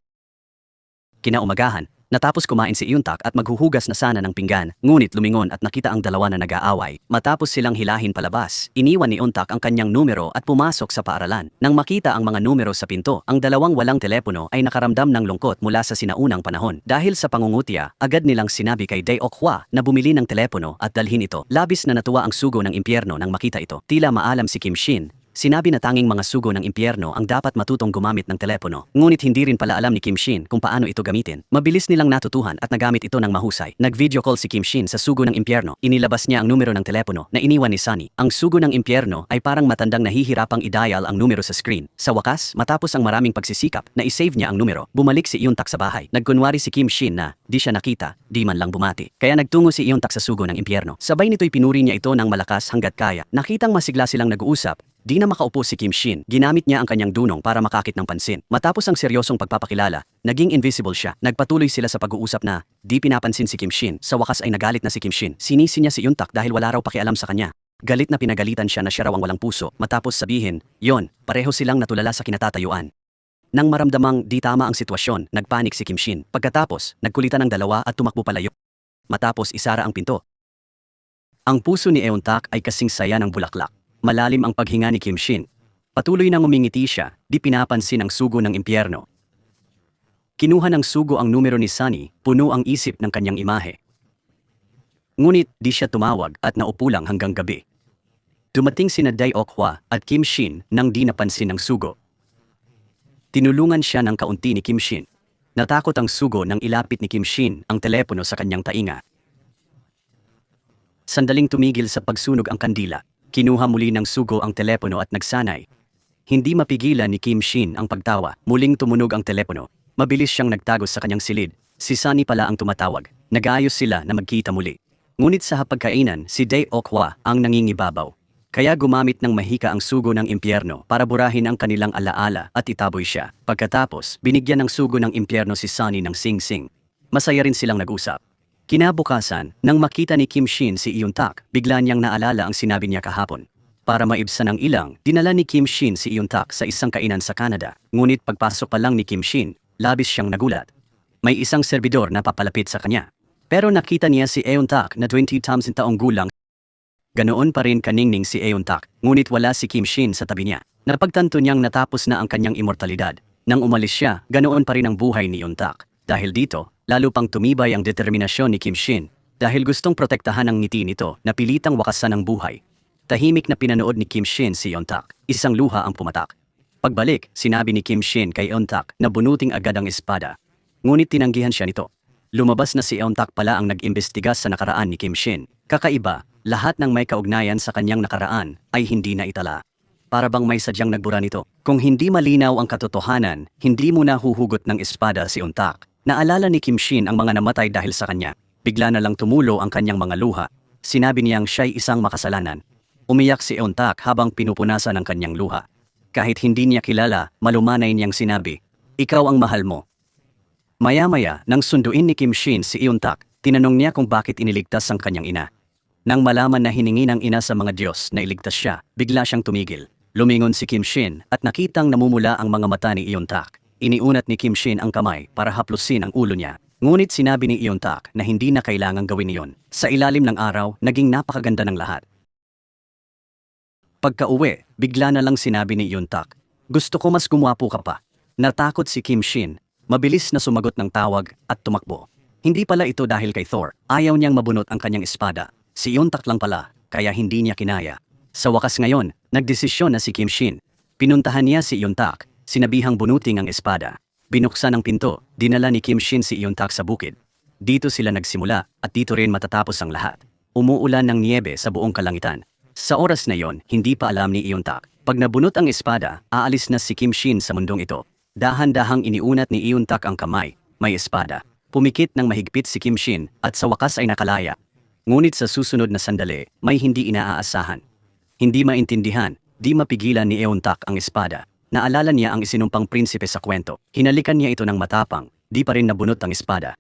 Kinaumagahan, natapos kumain si Yuntak at maghuhugas na sana ng pinggan, ngunit lumingon at nakita ang dalawa na nag-aaway. Matapos silang hilahin palabas, iniwan ni Yuntak ang kanyang numero at pumasok sa paaralan. Nang makita ang mga numero sa pinto, ang dalawang walang telepono ay nakaramdam ng lungkot mula sa sinaunang panahon. Dahil sa pangungutya, agad nilang sinabi kay Dae-ok-hwa na bumili ng telepono at dalhin ito. Labis na natuwa ang sugo ng impyerno nang makita ito. Tila maalam si Kim Shin. Sinabi na tanging mga sugo ng impyerno ang dapat matutong gumamit ng telepono. Ngunit hindi rin pala alam ni Kim Shin kung paano ito gamitin. Mabilis nilang natutuhan at nagamit ito ng mahusay. Nag-video call si Kim Shin sa sugo ng impyerno. Inilabas niya ang numero ng telepono na iniwan ni Sunny. Ang sugo ng impyerno ay parang matandang nahihirapang i-dial ang numero sa screen. Sa wakas, matapos ang maraming pagsisikap na i-save niya ang numero, bumalik si Yuntak sa bahay. Nagkunwari si Kim Shin na di siya nakita, di man lang bumati. Kaya nagtungo si Yuntak sa sugo ng impyerno. Sabay nito'y pinuri niya ito ng malakas hanggat kaya. Nakitang masigla silang nag-uusap. Di na makaupo si Kim Shin, ginamit niya ang kanyang dunong para makakit ng pansin. Matapos ang seryosong pagpapakilala, naging invisible siya. Nagpatuloy sila sa pag-uusap na di pinapansin si Kim Shin. Sa wakas ay nagalit na si Kim Shin. Sinisi niya si Yuntak dahil wala raw pakialam sa kanya. Galit na pinagalitan siya na siya raw ang walang puso. Matapos sabihin, yon, pareho silang natulala sa kinatatayuan. Nang maramdamang di tama ang sitwasyon, nagpanik si Kim Shin. Pagkatapos, nagkulitan ang dalawa at tumakbo palayo. Matapos isara ang pinto. Ang puso ni Yuntak ay kasing saya ng bulaklak. Malalim ang paghinga ni Kim Shin. Patuloy nang umingiti siya, di pinapansin ang sugo ng impyerno. Kinuha ng sugo ang numero ni Sunny, puno ang isip ng kanyang imahe. Ngunit di siya tumawag at naupo lang hanggang gabi. Dumating sina Dae-ok-hwa at Kim Shin nang di napansin ng sugo. Tinulungan siya ng kaunti ni Kim Shin. Natakot ang sugo nang ilapit ni Kim Shin ang telepono sa kanyang tainga. Sandaling tumigil sa pagsunog ang kandila. Kinuha muli ng sugo ang telepono at nagsanay. Hindi mapigilan ni Kim Shin ang pagtawa. Muling tumunog ang telepono. Mabilis siyang nagtago sa kanyang silid. Si Sunny pala ang tumatawag. Nag-aayos sila na magkita muli. Ngunit sa hapagkainan, si Dae-ok-hwa ang nangingibabaw. Kaya gumamit ng mahika ang sugo ng impyerno para burahin ang kanilang alaala at itaboy siya. Pagkatapos, binigyan ng sugo ng impyerno si Sunny ng sing-sing. Masaya rin silang nag-usap. Kinabukasan, nang makita ni Kim Shin si Yuntak, bigla niyang naalala ang sinabi niya kahapon. Para maibsan ang ilang, dinala ni Kim Shin si Yuntak sa isang kainan sa Canada. Ngunit pagpasok pa lang ni Kim Shin, labis siyang nagulat. May isang serbidor na papalapit sa kanya. Pero nakita niya si Yuntak na 20 taong gulang. Ganoon pa rin kaningning si Yuntak, ngunit wala si Kim Shin sa tabi niya. Napagtanto niyang natapos na ang kanyang immortalidad. Nang umalis siya, ganoon pa rin ang buhay ni Yuntak. Dahil dito, lalo pang tumibay ang determinasyon ni Kim Shin. Dahil gustong protektahan ang ngiti nito, napilitang wakasan ang buhay. Tahimik na pinanood ni Kim Shin si Yuntak. Isang luha ang pumatak. Pagbalik, sinabi ni Kim Shin kay Yuntak na bunuting agad ang espada. Ngunit tinanggihan siya nito. Lumabas na si Yuntak pala ang nag-imbestiga sa nakaraan ni Kim Shin. Kakaiba, lahat ng may kaugnayan sa kanyang nakaraan ay hindi na itala. Para bang may sadyang nagbura nito. Kung hindi malinaw ang katotohanan, hindi mo na huhugot ng espada si Yuntak. Naalala ni Kim Shin ang mga namatay dahil sa kanya. Bigla na lang tumulo ang kanyang mga luha. Sinabi niyang siya'y isang makasalanan. Umiyak si Euntak habang pinupunasan ang kanyang luha. Kahit hindi niya kilala, malumanay niyang sinabi, "Ikaw ang mahal mo." Maya-maya, nang sunduin ni Kim Shin si Euntak, tinanong niya kung bakit iniligtas ang kanyang ina. Nang malaman na hiningi ng ina sa mga Diyos na iligtas siya, bigla siyang tumigil. Lumingon si Kim Shin at nakitang namumula ang mga mata ni Euntak. Iniunat ni Kim Shin ang kamay para haplusin ang ulo niya. Ngunit sinabi ni Euntak na hindi na kailangang gawin iyon. Sa ilalim ng araw, naging napakaganda ng lahat. Pagka-uwi, bigla na lang sinabi ni Euntak, "Gusto ko mas gumwapo ka pa." Natakot si Kim Shin. Mabilis na sumagot ng tawag at tumakbo. Hindi pala ito dahil kay Thor. Ayaw niyang mabunot ang kanyang espada. Si Euntak lang pala, kaya hindi niya kinaya. Sa wakas ngayon, nagdesisyon na si Kim Shin. Pinuntahan niya si Euntak, sinabihang bunuting ang espada. Binuksan ang pinto, dinala ni Kim Shin si Euntak sa bukid. Dito sila nagsimula at dito rin matatapos ang lahat. Umuulan ng niebe sa buong kalangitan. Sa oras na yon, hindi pa alam ni Euntak. Pag nabunot ang espada, aalis na si Kim Shin sa mundong ito. Dahan-dahang iniunat ni Euntak ang kamay, may espada. Pumikit ng mahigpit si Kim Shin at sa wakas ay nakalaya. Ngunit sa susunod na sandali, may hindi inaaasahan. Hindi maintindihan, di mapigilan ni Euntak ang espada. Naalala niya ang isinumpang prinsipe sa kwento. Hinalikan niya ito ng matapang, di pa rin nabunot ang espada.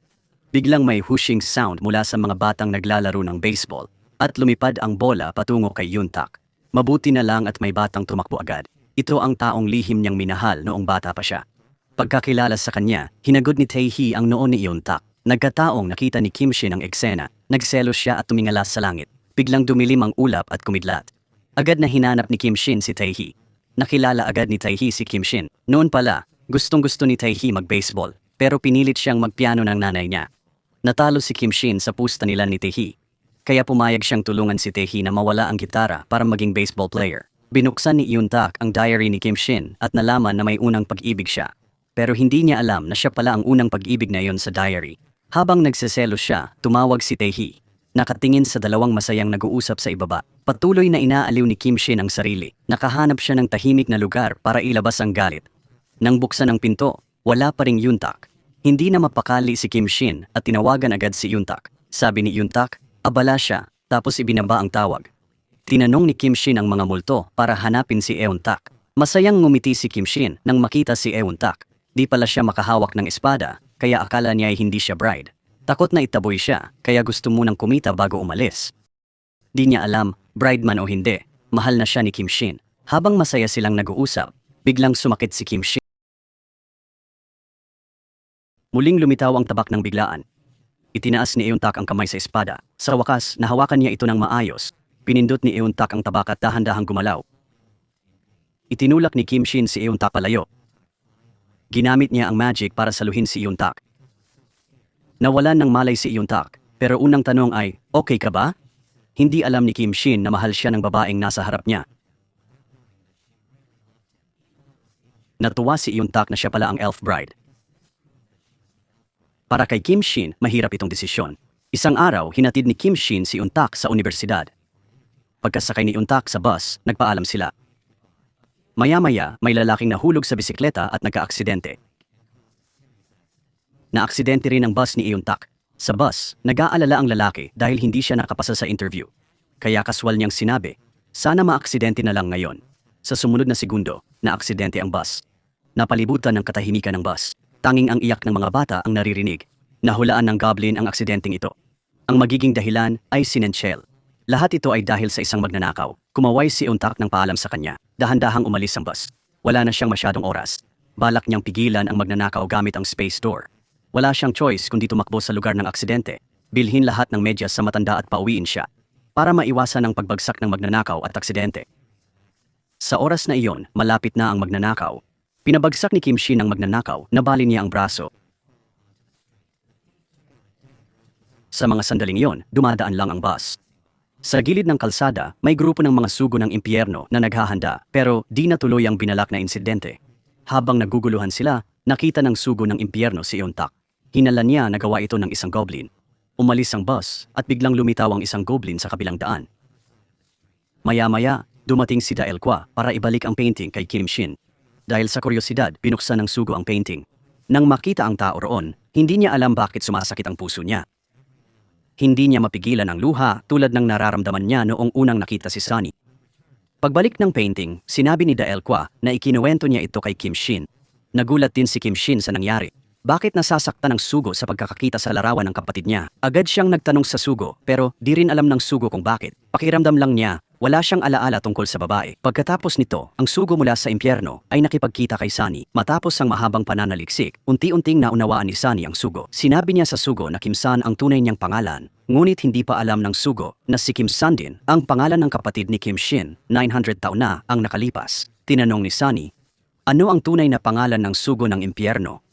Biglang may whooshing sound mula sa mga batang naglalaro ng baseball at lumipad ang bola patungo kay Euntak. Mabuti na lang at may batang tumakbo agad. Ito ang taong lihim niyang minahal noong bata pa siya. Pagkakilala sa kanya, hinagod ni Tae-hee ang noo ni Euntak. Nagkataong nakita ni Kim Shin ang eksena, nagselos siya at tumingalas sa langit. Biglang dumilim ang ulap at kumidlat. Agad na hinanap ni Kim Shin si Tae-hee. Nakilala agad ni Tae-hee si Kim Shin. Noon pala, gustong-gusto ni Tae-hee mag-baseball, pero pinilit siyang magpiano ng nanay niya. Natalo si Kim Shin sa pusta nila ni Tae-hee. Kaya pumayag siyang tulungan si Tae-hee na mawala ang gitara para maging baseball player. Binuksan ni Euntak ang diary ni Kim Shin at nalaman na may unang pag-ibig siya. Pero hindi niya alam na siya pala ang unang pag-ibig na iyon sa diary. Habang nagseselos siya, tumawag si Tae-hee. Nakatingin sa dalawang masayang nag-uusap sa ibaba. Patuloy na inaaliw ni Kim Shin ang sarili. Nakahanap siya ng tahimik na lugar para ilabas ang galit. Nang buksan ang pinto, wala pa ring Euntak. Hindi na mapakali si Kim Shin at tinawagan agad si Euntak. Sabi ni Euntak, abala siya, tapos ibinaba ang tawag. Tinanong ni Kim Shin ang mga multo para hanapin si Euntak. Masayang ngumiti si Kim Shin nang makita si Euntak. Di pala siya makahawak ng espada, kaya akala niya ay hindi siya bride. Takot na itaboy siya, kaya gusto munang kumita bago umalis. Di niya alam, bride man o hindi, mahal na siya ni Kim Shin. Habang masaya silang nag-uusap, biglang sumakit si Kim Shin. Muling lumitaw ang tabak ng biglaan. Itinaas ni Euntak ang kamay sa espada. Sa wakas, nahawakan niya ito ng maayos. Pinindot ni Euntak ang tabak at dahan-dahang gumalaw. Itinulak ni Kim Shin si Euntak palayo. Ginamit niya ang magic para saluhin si Euntak. Nawalan ng malay si Euntak, pero unang tanong ay, okay ka ba? Hindi alam ni Kim Shin na mahal siya ng babaeng nasa harap niya. Natuwa si Euntak na siya pala ang elf bride. Para kay Kim Shin, mahirap itong desisyon. Isang araw, hinatid ni Kim Shin si Euntak sa universidad. Pagkasakay ni Euntak sa bus, nagpaalam sila. Maya-maya, may lalaking nahulog sa bisikleta at nagka-aksidente. Na-aksidente rin ang bus ni Euntak. Sa bus, nag-aalala ang lalaki dahil hindi siya nakapasa sa interview. Kaya kaswal niyang sinabi, sana ma-aksidente na lang ngayon. Sa sumunod na segundo, na-aksidente ang bus. Napalibutan ng katahimikan ng bus. Tanging ang iyak ng mga bata ang naririnig. Nahulaan ng goblin ang aksidenteng ito. Ang magiging dahilan ay si Nenchel. Lahat ito ay dahil sa isang magnanakaw. Kumaway si Euntak ng paalam sa kanya. Dahan-dahang umalis ang bus. Wala na siyang masyadong oras. Balak niyang pigilan ang magnanakaw gamit ang space door. Wala siyang choice kundi tumakbo sa lugar ng aksidente. Bilhin lahat ng medyas sa matanda at pauwiin siya. Para maiwasan ang pagbagsak ng magnanakaw at aksidente. Sa oras na iyon, malapit na ang magnanakaw. Pinabagsak ni Kim Shin ang magnanakaw, nabali niya ang braso. Sa mga sandaling iyon, dumadaan lang ang bus. Sa gilid ng kalsada, may grupo ng mga sugo ng impyerno na naghahanda pero di natuloy ang binalak na insidente. Habang naguguluhan sila, nakita ng sugo ng impyerno si Euntak. Hinala niya na gawa ito ng isang goblin. Umalis ang bus at biglang lumitaw ang isang goblin sa kabilang daan. Maya-maya, dumating si Daelkwa para ibalik ang painting kay Kim Shin. Dahil sa kuryosidad, binuksan ng sugo ang painting. Nang makita ang tao roon, hindi niya alam bakit sumasakit ang puso niya. Hindi niya mapigilan ang luha tulad ng nararamdaman niya noong unang nakita si Sunny. Pagbalik ng painting, sinabi ni Dael Kwa na ikinuwento niya ito kay Kim Shin. Nagulat din si Kim Shin sa nangyari. Bakit nasasaktan ng Sugo sa pagkakakita sa larawan ng kapatid niya? Agad siyang nagtanong sa Sugo pero di rin alam ng Sugo kung bakit. Pakiramdam lang niya, wala siyang alaala tungkol sa babae. Pagkatapos nito, ang Sugo mula sa impyerno ay nakipagkita kay Sunny. Matapos ang mahabang pananaliksik, unti-unting naunawaan ni Sunny ang Sugo. Sinabi niya sa Sugo na Kim San ang tunay niyang pangalan. Ngunit hindi pa alam ng Sugo na si Kim San din ang pangalan ng kapatid ni Kim Shin. 900 taon na ang nakalipas. Tinanong ni Sunny, ano ang tunay na pangalan ng Sugo ng impyerno?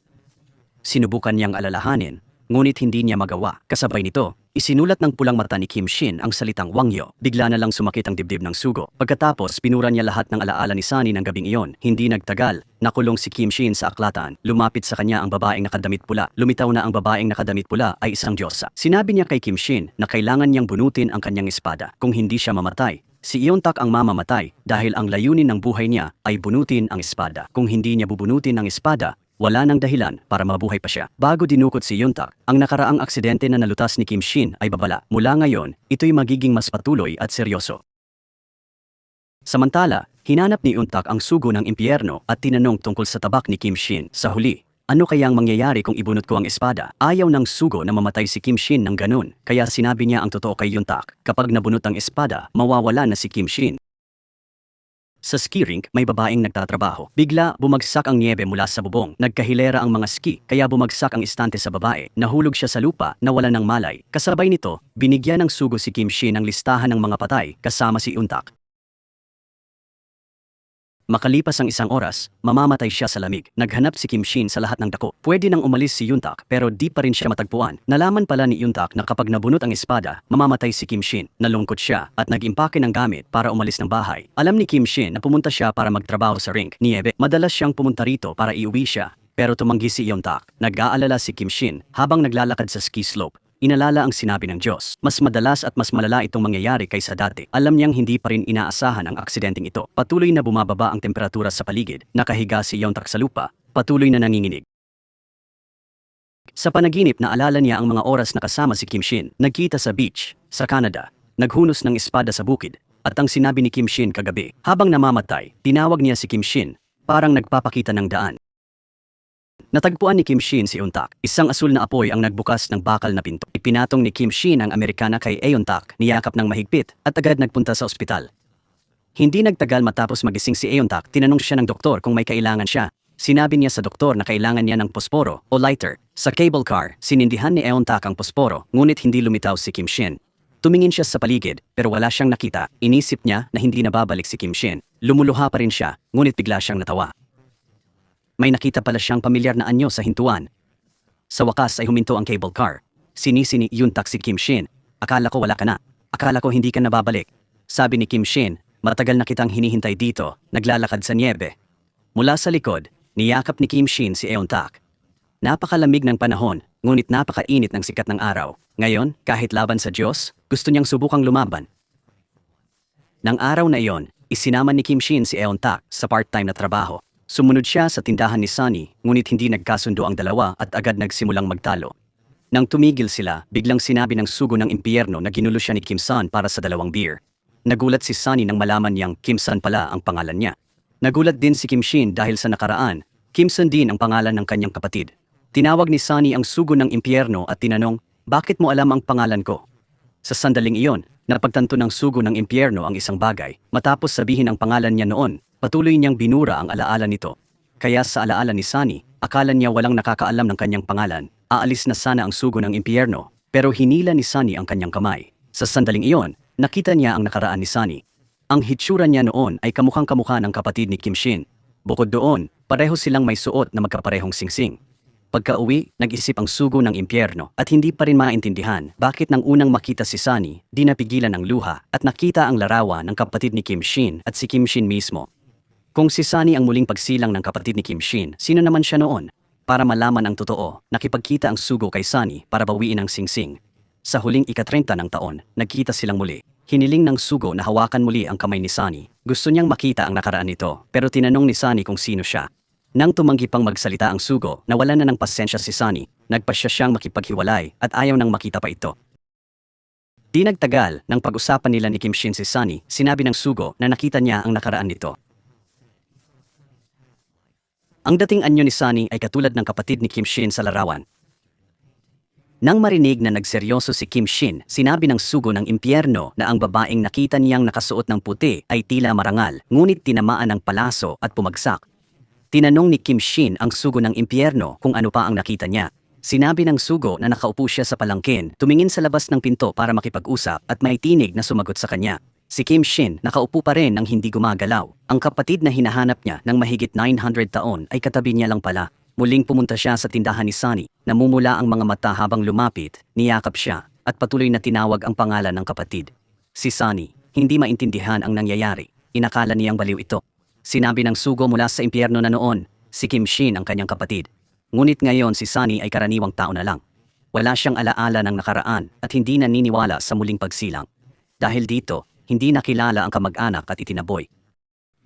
Sinubukan niyang alalahanin, ngunit hindi niya magawa. Kasabay nito, isinulat ng pulang mata ni Kim Shin ang salitang Wangyo. Bigla na lang sumakit ang dibdib ng Sugo. Pagkatapos, pinura niya lahat ng alaala ni Sunny ng gabing iyon. Hindi nagtagal, nakulong si Kim Shin sa aklatan. Lumapit sa kanya ang babaeng nakadamit pula. Lumitaw na ang babaeng nakadamit pula ay isang diyosa. Sinabi niya kay Kim Shin na kailangan niyang bunutin ang kanyang espada. Kung hindi siya mamatay, si Euntak ang mamamatay dahil ang layunin ng buhay niya ay bunutin ang espada. Kung hindi niya bubunutin ang espada, wala nang dahilan para mabuhay pa siya. Bago dinukot si Euntak, ang nakaraang aksidente na nalutas ni Kim Shin ay babala. Mula ngayon, ito'y magiging mas patuloy at seryoso. Samantala, hinanap ni Euntak ang Sugo ng impyerno at tinanong tungkol sa tabak ni Kim Shin. Sa huli, ano kayang mangyayari kung ibunot ko ang espada? Ayaw ng Sugo na mamatay si Kim Shin ng ganun, kaya sinabi niya ang totoo kay Euntak. Kapag nabunot ang espada, mawawala na si Kim Shin. Sa ski rink, may babaeng nagtatrabaho. Bigla, bumagsak ang niebe mula sa bubong. Nagkahilera ang mga ski, kaya bumagsak ang istante sa babae. Nahulog siya sa lupa, nawala ng malay. Kasabay nito, binigyan ng Sugo si Kim Shin ng listahan ng mga patay, kasama si Euntak. Makalipas ang isang oras, mamamatay siya sa lamig. Naghanap si Kim Shin sa lahat ng dako. Pwede nang umalis si Euntak pero di pa rin siya matagpuan. Nalaman pala ni Euntak na kapag nabunot ang espada, mamamatay si Kim Shin. Nalungkot siya at nag-impake ng gamit para umalis ng bahay. Alam ni Kim Shin na pumunta siya para magtrabaho sa rink. Niebe, madalas siyang pumunta rito para iuwi siya. Pero tumanggi si Euntak. Nag-aalala si Kim Shin habang naglalakad sa ski slope. Inalala ang sinabi ng Diyos. Mas madalas at mas malala itong mangyayari kaysa dati. Alam niyang hindi pa rin inaasahan ang aksidenteng ito. Patuloy na bumababa ang temperatura sa paligid. Nakahiga si Euntak sa lupa. Patuloy na nanginginig. Sa panaginip naalala niya ang mga oras na kasama si Kim Shin. Nagkita sa beach, sa Canada. Naghunos ng espada sa bukid. At ang sinabi ni Kim Shin kagabi. Habang namamatay, tinawag niya si Kim Shin. Parang nagpapakita ng daan. Natagpuan ni Kim Shin si Euntak. Isang asul na apoy ang nagbukas ng bakal na pinto. Ipinatong ni Kim Shin ang Amerikana kay Euntak, niyakap ng mahigpit at agad nagpunta sa ospital. Hindi nagtagal matapos magising si Euntak, tinanong siya ng doktor kung may kailangan siya. Sinabi niya sa doktor na kailangan niya ng posporo o lighter. Sa cable car, sinindihan ni Euntak ang posporo, ngunit hindi lumitaw si Kim Shin. Tumingin siya sa paligid pero wala siyang nakita. Inisip niya na hindi na babalik si Kim Shin. Lumuluha pa rin siya, ngunit bigla siyang natawa. May nakita pala siyang pamilyar na anyo sa hintuan. Sa wakas ay huminto ang cable car. Sinisi ni Euntak si Kim Shin. Akala ko wala ka na. Akala ko hindi ka na babalik. Sabi ni Kim Shin, matagal na kitang hinihintay dito, naglalakad sa niebe. Mula sa likod, niyakap ni Kim Shin si Euntak. Napakalamig ng panahon, ngunit napakainit ng sikat ng araw. Ngayon, kahit laban sa Diyos, gusto niyang subukang lumaban. Nang araw na iyon, isinama ni Kim Shin si Euntak sa part-time na trabaho. Sumunod siya sa tindahan ni Sunny, ngunit hindi nagkasundo ang dalawa at agad nagsimulang magtalo. Nang tumigil sila, biglang sinabi ng Sugo ng impyerno na ginulo siya ni Kim San para sa 2 beer. Nagulat si Sunny nang malaman niyang Kim San pala ang pangalan niya. Nagulat din si Kim Shin dahil sa nakaraan, Kim San din ang pangalan ng kanyang kapatid. Tinawag ni Sunny ang Sugo ng impyerno at tinanong, bakit mo alam ang pangalan ko? Sa sandaling iyon, napagtanto ng Sugo ng impyerno ang isang bagay. Matapos sabihin ang pangalan niya noon, patuloy niyang binura ang alaala nito. Kaya sa alaala ni Sunny, akala niya walang nakakaalam ng kanyang pangalan. Aalis na sana ang Sugo ng impyerno, pero hinila ni Sunny ang kanyang kamay. Sa sandaling iyon, nakita niya ang nakaraan ni Sunny. Ang hitsura niya noon ay kamukhang-kamukha ng kapatid ni Kim Shin. Bukod doon, pareho silang may suot na magkaparehong singsing. Pagka-uwi, nag-isip ang Sugo ng impyerno at hindi pa rin maintindihan bakit nang unang makita si Sunny, di napigilan ng luha at nakita ang larawan ng kapatid ni Kim Shin at si Kim Shin mismo. Kung si Sunny ang muling pagsilang ng kapatid ni Kim Shin, sino naman siya noon? Para malaman ang totoo, nakipagkita ang Sugo kay Sunny para bawiin ang singsing. Sa huling ika-30 ng taon, nagkita silang muli. Hiniling ng Sugo na hawakan muli ang kamay ni Sunny. Gusto niyang makita ang nakaraan nito, pero tinanong ni Sunny kung sino siya. Nang tumanggi pang magsalita ang Sugo, nawalan na ng pasensya si Sunny. Nagpasya siyang makipaghiwalay at ayaw nang makita pa ito. Di nagtagal, nang pag-usapan nila ni Kim Shin si Sunny, sinabi ng Sugo na nakita niya ang nakaraan nito. Ang dating anyo ni Sunny ay katulad ng kapatid ni Kim Shin sa larawan. Nang marinig na nagseryoso si Kim Shin, sinabi ng Sugo ng impyerno na ang babaeng nakita niyang nakasuot ng puti ay tila marangal, ngunit tinamaan ng palaso at pumagsak. Tinanong ni Kim Shin ang Sugo ng impyerno kung ano pa ang nakita niya. Sinabi ng Sugo na nakaupo siya sa palangkin, tumingin sa labas ng pinto para makipag-usap at may tinig na sumagot sa kanya. Si Kim Shin nakaupo pa rin nang hindi gumagalaw. Ang kapatid na hinahanap niya ng mahigit 900 taon ay katabi niya lang pala. Muling pumunta siya sa tindahan ni Sunny, namumula ang mga mata habang lumapit, niyakap siya, at patuloy na tinawag ang pangalan ng kapatid. Si Sunny, hindi maintindihan ang nangyayari. Inakala niyang baliw ito. Sinabi ng Sugo mula sa impyerno na noon, si Kim Shin ang kanyang kapatid. Ngunit ngayon si Sunny ay karaniwang tao na lang. Wala siyang alaala ng nakaraan at hindi naniniwala sa muling pagsilang. Dahil dito, hindi nakilala ang kamag-anak at itinaboy.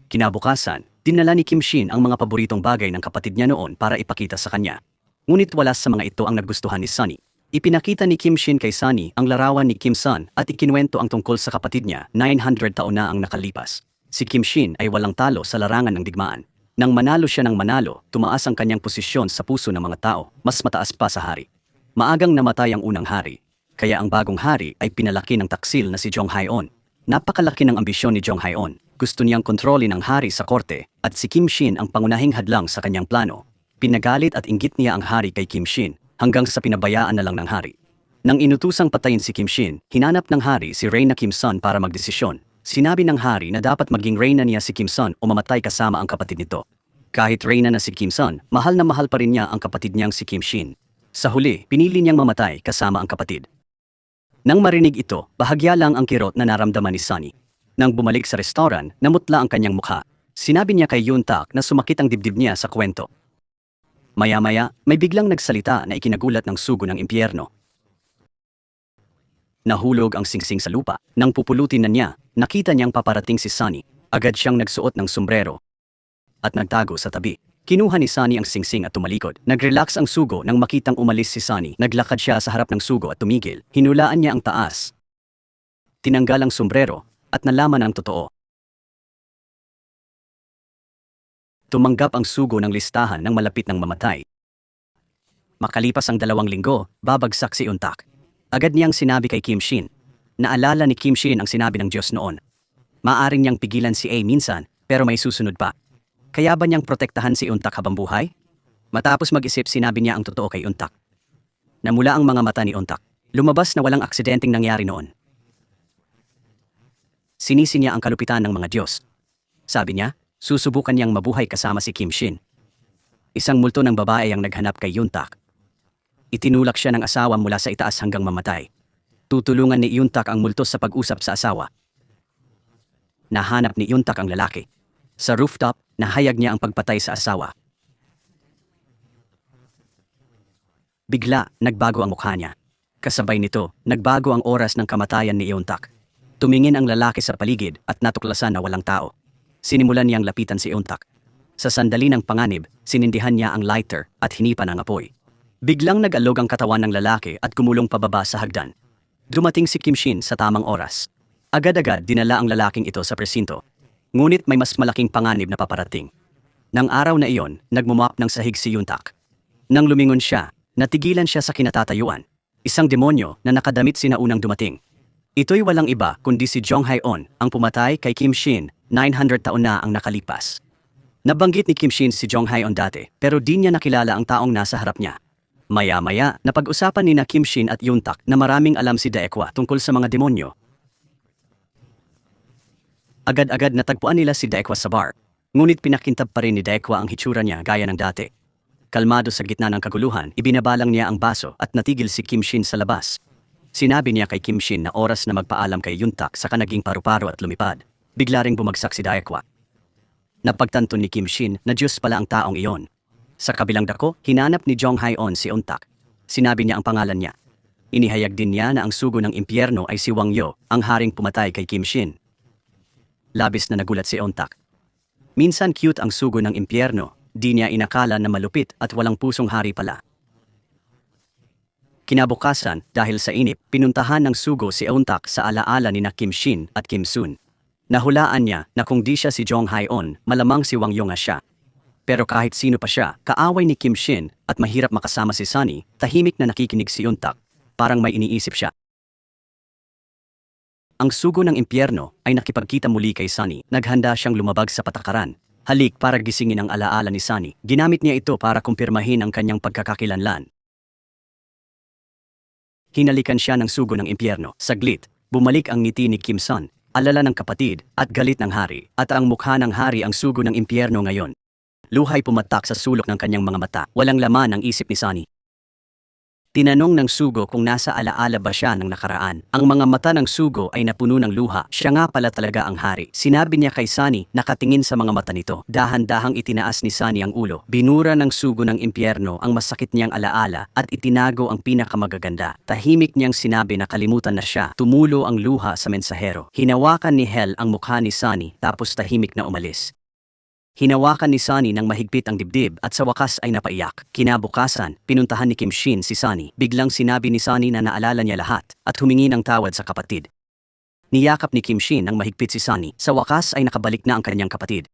Kinabukasan, dinala ni Kim Shin ang mga paboritong bagay ng kapatid niya noon para ipakita sa kanya. Ngunit wala sa mga ito ang nagustuhan ni Sunny. Ipinakita ni Kim Shin kay Sunny ang larawan ni Kim Sun at ikinuwento ang tungkol sa kapatid niya. 900 taon na ang nakalipas. Si Kim Shin ay walang talo sa larangan ng digmaan. Nang manalo siya ng manalo, tumaas ang kanyang posisyon sa puso ng mga tao, mas mataas pa sa hari. Maagang namatay ang unang hari, kaya ang bagong hari ay pinalaki ng taksil na si Jong Hae-on. Napakalaki ng ambisyon ni Jong Hae-on. Gusto niyang kontrolin ang hari sa korte at si Kim Shin ang pangunahing hadlang sa kanyang plano. Pinagalit at inggit niya ang hari kay Kim Shin hanggang sa pinabayaan na lang ng hari. Nang inutusang patayin si Kim Shin, hinanap ng hari si Reyna Kim Sun para magdesisyon. Sinabi ng hari na dapat maging reyna niya si Kim Sun o mamatay kasama ang kapatid nito. Kahit reyna na si Kim Sun, mahal na mahal pa rin niya ang kapatid niyang si Kim Shin. Sa huli, pinili niyang mamatay kasama ang kapatid. Nang marinig ito, bahagya lang ang kirot na naramdaman ni Sunny. Nang bumalik sa restoran, namutla ang kanyang mukha. Sinabi niya kay Yoon Tak na sumakit ang dibdib niya sa kwento. Maya-maya, may biglang nagsalita na ikinagulat ng Sugo ng impyerno. Nahulog ang singsing sa lupa. Nang pupulutin na niya, nakita niyang paparating si Sunny. Agad siyang nagsuot ng sombrero at nagtago sa tabi. Kinuha ni Sunny ang singsing at tumalikod. Nag-relax ang Sugo nang makitang umalis si Sunny. Naglakad siya sa harap ng Sugo at tumigil. Hinulaan niya ang taas. Tinanggal ang sombrero at nalaman ang totoo. Tumanggap ang Sugo ng listahan ng malapit ng mamatay. Makalipas ang 2 linggo, babagsak si Yoon Tak. Agad niyang sinabi kay Kim Shin. Naalala ni Kim Shin ang sinabi ng Diyos noon. Maaring niyang pigilan si A minsan, pero may susunod pa. Kaya ba niyang protektahan si Yoon Tak habang buhay? Matapos mag-isip, sinabi niya ang totoo kay Yoon Tak. Namula ang mga mata ni Yoon Tak. Lumabas na walang aksidenteng nangyari noon. Sinisi niya ang kalupitan ng mga Diyos. Sabi niya, susubukan niyang mabuhay kasama si Kim Shin. Isang multo ng babae ang naghanap kay Yoon Tak. Itinulak siya ng asawa mula sa itaas hanggang mamatay. Tutulungan ni Yoon Tak ang multo sa pag-usap sa asawa. Nahanap ni Yoon Tak ang lalaki. Sa rooftop, nahayag niya ang pagpatay sa asawa. Bigla, nagbago ang mukha niya. Kasabay nito, nagbago ang oras ng kamatayan ni Yoon Tak. Tumingin ang lalaki sa paligid at natuklasan na walang tao. Sinimulan niyang lapitan si Yoon Tak. Sa sandali ng panganib, sinindihan niya ang lighter at hinipan ang apoy. Biglang nag-alog ang katawan ng lalaki at gumulong pababa sa hagdan. Dumating si Kim Shin sa tamang oras. Agad-agad dinala ang lalaking ito sa presinto. Ngunit may mas malaking panganib na paparating. Nang araw na iyon, nagmumap ng sahig si Yoon Tak. Nang lumingon siya, natigilan siya sa kinatatayuan. Isang demonyo na nakadamit sinaunang dumating. Ito'y walang iba kundi si Jong Hae-on, ang pumatay kay Kim Shin. 900 taon na ang nakalipas. Nabanggit ni Kim Shin si Jong Hae-on dati, pero di niya nakilala ang taong nasa harap niya. Maya-maya, napag-usapan ni Kim Shin at Yoon Tak na maraming alam si Daekwa tungkol sa mga demonyo. Agad-agad natagpuan nila si Daekwa sa bar. Ngunit pinakintab pa rin ni Daekwa ang hitsura niya gaya ng dati. Kalmado sa gitna ng kaguluhan, ibinabalang niya ang baso at natigil si Kim Shin sa labas. Sinabi niya kay Kim Shin na oras na magpaalam kay Yoon Tak saka naging paru-paro at lumipad. Bigla ring bumagsak si Daekwa. Napagtanto ni Kim Shin na Diyos pala ang taong iyon. Sa kabilang dako, hinanap ni Jong Hae-on si Yoon Tak. Sinabi niya ang pangalan niya. Inihayag din niya na ang sugo ng impyerno ay si Wang Yo, ang haring pumatay kay Kim Shin. Labis na nagulat si Yoon Tak. Minsan cute ang sugo ng impyerno, di niya inakala na malupit at walang pusong hari pala. Kinabukasan, dahil sa inip, pinuntahan ng Sugo si Euntak sa alaala ni na Kim Shin at Kim Sun. Nahulaan niya na kung di siya si Jong Hae-on, malamang si Wang Yo nga siya. Pero kahit sino pa siya, kaaway ni Kim Shin at mahirap makasama si Sunny, tahimik na nakikinig si Euntak. Parang may iniisip siya. Ang Sugo ng Impyerno ay nakipagkita muli kay Sunny. Naghanda siyang lumabag sa patakaran. Halik para gisingin ang alaala ni Sunny. Ginamit niya ito para kumpirmahin ang kanyang pagkakakilanlan. Hinalikan siya ng Sugo ng Impyerno. Saglit, bumalik ang ngiti ni Kim Sun, alala ng kapatid, at galit ng hari. At ang mukha ng hari ang Sugo ng Impyerno ngayon. Luhay pumatak sa sulok ng kanyang mga mata. Walang laman ang isip ni Sunny. Tinanong ng Sugo kung nasa alaala ba siya ng nakaraan. Ang mga mata ng Sugo ay napuno ng luha. Siya nga pala talaga ang hari. Sinabi niya kay Sunny, nakatingin sa mga mata nito. Dahan-dahang itinaas ni Sunny ang ulo. Binura ng Sugo ng Impyerno ang masakit niyang alaala at itinago ang pinakamagaganda. Tahimik niyang sinabi na kalimutan na siya. Tumulo ang luha sa mensahero. Hinawakan ni Hel ang mukha ni Sunny tapos tahimik na umalis. Hinawakan ni Sunny ng mahigpit ang dibdib at sa wakas ay napaiyak. Kinabukasan, pinuntahan ni Kim Shin si Sunny. Biglang sinabi ni Sunny na naalala niya lahat at humingi ng tawad sa kapatid. Niyakap ni Kim Shin ng mahigpit si Sunny. Sa wakas ay nakabalik na ang kanyang kapatid.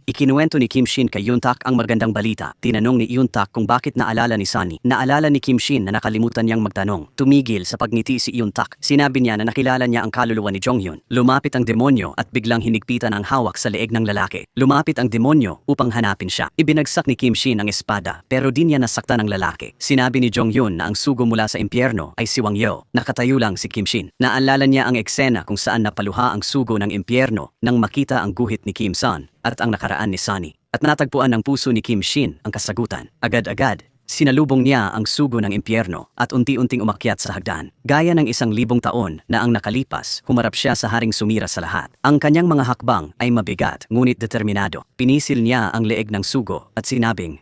Ikinuwento ni Kim Shin kay Euntak ang magandang balita. Tinanong ni Euntak kung bakit naalala ni Sunny. Naalala ni Kim Shin na nakalimutan niyang magtanong. Tumigil sa pagngiti si Euntak. Sinabi niya na nakilala niya ang kaluluwa ni Jonghyun. Lumapit ang demonyo at biglang hinigpitan ang hawak sa leeg ng lalaki. Lumapit ang demonyo upang hanapin siya. Ibinagsak ni Kim Shin ang espada pero di niya nasaktan ang lalaki. Sinabi ni Jonghyun na ang sugo mula sa impyerno ay si Wang Yo. Nakatayo lang si Kim Shin. Naalala niya ang eksena kung saan napaluha ang sugo ng impyerno nang makita ang guhit ni Kim Sun at ang nakaraan ni Sunny. At natagpuan ng puso ni Kim Shin ang kasagutan. Agad-agad, sinalubong niya ang sugo ng impyerno at unti-unting umakyat sa hagdan. Gaya ng 1,000 taon na ang nakalipas, humarap siya sa haring sumira sa lahat. Ang kanyang mga hakbang ay mabigat ngunit determinado. Pinisil niya ang leeg ng sugo at sinabing,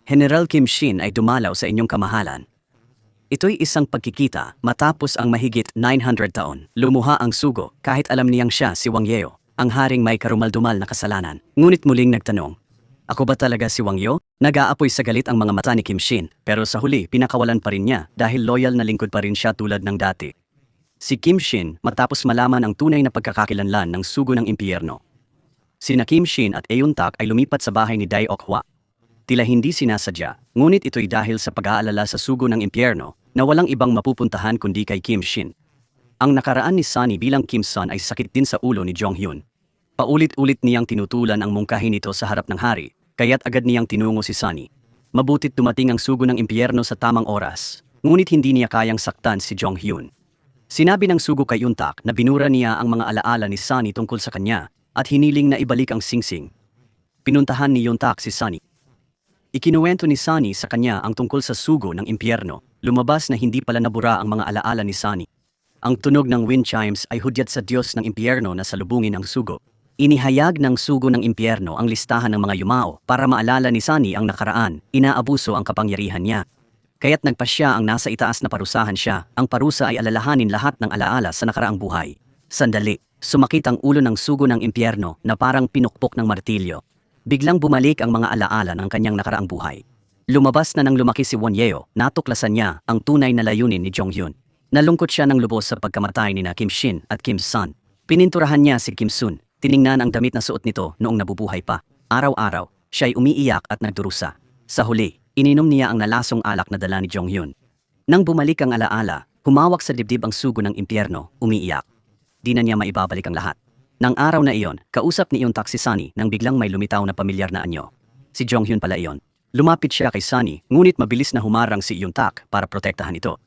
General Kim Shin ay dumalaw sa inyong kamahalan. Ito'y isang pagkikita matapos ang mahigit 900 taon. Lumuha ang sugo kahit alam niyang siya si Wang Yeo, ang haring may karumal-dumal na kasalanan. Ngunit muling nagtanong, ako ba talaga si Wang Yo? Nag-aapoy sa galit ang mga mata ni Kim Shin, pero sa huli pinakawalan pa rin niya dahil loyal na lingkod pa rin siya tulad ng dati. Si Kim Shin matapos malaman ang tunay na pagkakakilanlan ng sugo ng impyerno. Sina Kim Shin at Euntak ay lumipat sa bahay ni Dae Ok-hwa. Tila hindi sinasadya, ngunit ito'y dahil sa pag-aalala sa sugo ng impyerno na walang ibang mapupuntahan kundi kay Kim Shin. Ang nakaraan ni Sunny bilang Kim Sun ay sakit din sa ulo ni Jonghyun. Paulit-ulit niyang tinutulan ang mungkahi nito sa harap ng hari, kaya't agad niyang tinungo si Sunny. Mabutit dumating ang sugo ng impyerno sa tamang oras, ngunit hindi niya kayang saktan si Jonghyun. Sinabi ng sugo kay Euntak na binura niya ang mga alaala ni Sunny tungkol sa kanya at hiniling na ibalik ang singsing. Pinuntahan ni Euntak si Sunny. Ikinuwento ni Sunny sa kanya ang tungkol sa sugo ng impyerno. Lumabas na hindi pala nabura ang mga alaala ni Sunny. Ang tunog ng wind chimes ay hudyat sa Diyos ng impyerno na salubungin ang sugo. Inihayag ng sugo ng impyerno ang listahan ng mga yumao para maalala ni Sunny ang nakaraan, inaabuso ang kapangyarihan niya. Kaya't nagpasya ang nasa itaas na parusahan siya, ang parusa ay alalahanin lahat ng alaala sa nakaraang buhay. Sandali, sumakit ang ulo ng sugo ng impyerno na parang pinukpok ng martilyo. Biglang bumalik ang mga alaala ng kanyang nakaraang buhay. Lumabas na nang lumaki si Won Yeo, natuklasan niya ang tunay na layunin ni Jonghyun. Nalungkot siya ng lubos sa pagkamatay ni na Kim Shin at Kim Sun. Pininturahan niya si Kim Sun. Tiningnan ang damit na suot nito noong nabubuhay pa. Araw-araw, siya'y umiiyak at nagdurusa. Sa huli, ininom niya ang nalasong alak na dala ni Jonghyun. Nang bumalik ang alaala, humawak sa dibdib ang sugo ng impyerno, umiiyak. Di na niya maibabalik ang lahat. Nang araw na iyon, kausap ni Euntak si Sunny nang biglang may lumitaw na pamilyar na anyo. Si Jonghyun pala iyon. Lumapit siya kay Sunny, ngunit mabilis na humarang si Euntak para protektahan ito.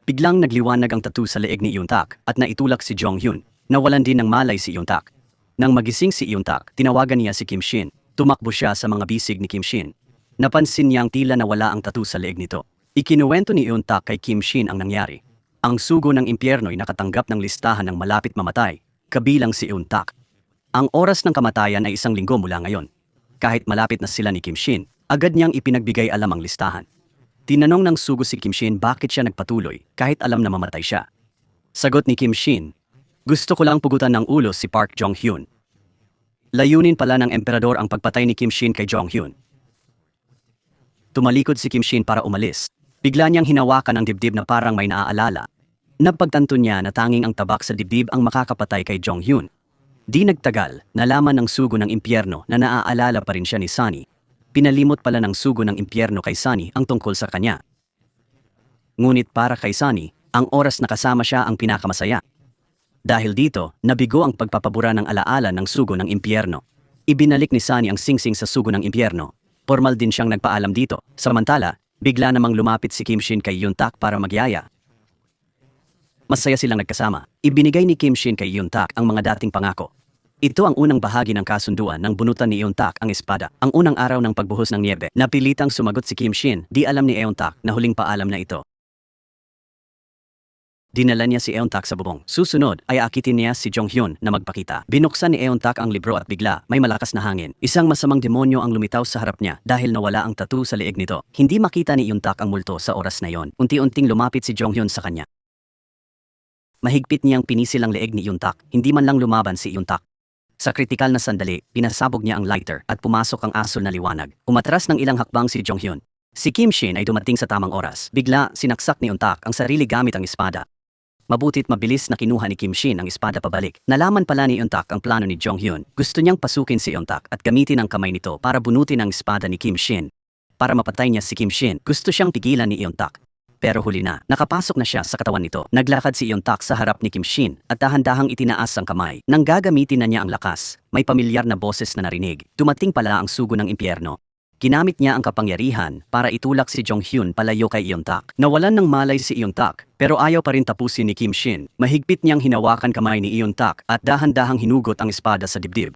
Biglang nagliwanag ang tattoo sa leeg ni Euntak at naitulak si Jonghyun. Nawalan din ng malay si Euntak. Nang magising si Euntak, tinawagan niya si Kim Shin. Tumakbo siya sa mga bisig ni Kim Shin. Napansin niyang tila nawala ang tattoo sa leeg nito. Ikinuwento ni Euntak kay Kim Shin ang nangyari. Ang sugo ng impyerno'y nakatanggap ng listahan ng malapit mamatay, kabilang si Euntak. Ang oras ng kamatayan ay 1 linggo mula ngayon. Kahit malapit na sila ni Kim Shin, agad niyang ipinagbigay alam ang listahan. Tinanong ng sugo si Kim Shin bakit siya nagpatuloy kahit alam na mamatay siya. Sagot ni Kim Shin, gusto ko lang pugutan ng ulo si Park Jong-hyun. Layunin pala ng emperador ang pagpatay ni Kim Shin kay Jong-hyun. Tumalikod si Kim Shin para umalis. Bigla niyang hinawakan ang dibdib na parang may naaalala. Napagtanto niya na tanging ang tabak sa dibdib ang makakapatay kay Jong-hyun. Di nagtagal, nalaman ng sugo ng impyerno na naaalala pa rin siya ni Sunny. Pinalimot pala ng sugo ng impyerno kay Sunny ang tungkol sa kanya. Ngunit para kay Sunny, ang oras na kasama siya ang pinakamasaya. Dahil dito, nabigo ang pagpapabura ng alaala ng sugo ng impyerno. Ibinalik ni Sunny ang singsing sa sugo ng impyerno. Formal din siyang nagpaalam dito. Samantala, bigla namang lumapit si Kim Shin kay Yoon-tak para magyaya. Masaya silang nagkasama. Ibinigay ni Kim Shin kay Yoon-tak ang mga dating pangako. Ito ang unang bahagi ng kasunduan ng bunutan ni Yoon-tak ang espada. Ang unang araw ng pagbuhos ng niyebe, napilitang sumagot si Kim Shin. Di alam ni Yoon-tak na huling paalam na ito. Dinala niya si Yoon-tak sa bubong. Susunod ay akitin niya si Jong-hyun na magpakita. Binuksan ni Yoon-tak ang libro at bigla may malakas na hangin. Isang masamang demonyo ang lumitaw sa harap niya dahil nawala ang tattoo sa leeg nito. Hindi makita ni Yoon-tak ang multo sa oras na yon. Unti-unting lumapit si Jong-hyun sa kanya. Mahigpit niyang pinisil ang leeg ni Yoon-tak. Hindi man lang lumaban si Yoon-tak. Sa kritikal na sandali, pinasabog niya ang lighter at pumasok ang asul na liwanag. Umatras ng ilang hakbang si Jong-hyun. Si Kim Shin ay dumating sa tamang oras. Bigla, sinaksak ni Yoon-tak ang sarili gamit ang espada. Mabutit mabilis na kinuha ni Kim Shin ang espada pabalik. Nalaman pala ni Yoon-tak ang plano ni Jong-hyun. Gusto niyang pasukin si Yoon-tak at gamitin ang kamay nito para bunutin ang espada ni Kim Shin. Para mapatay niya si Kim Shin, gusto siyang pigilan ni Yoon-tak. Pero huli na, nakapasok na siya sa katawan nito. Naglakad si Yoon-tak sa harap ni Kim Shin at dahan-dahang itinaas ang kamay. Nang gagamitin na niya ang lakas, may pamilyar na boses na narinig. Dumating pala ang sugo ng impyerno. Ginamit niya ang kapangyarihan para itulak si Jong-hyun palayo kay Yoon-tak. Nawalan ng malay si Yoon-tak, pero ayaw pa rin tapusin ni Kim Shin. Mahigpit niyang hinawakan kamay ni Yoon-tak at dahan-dahang hinugot ang espada sa dibdib.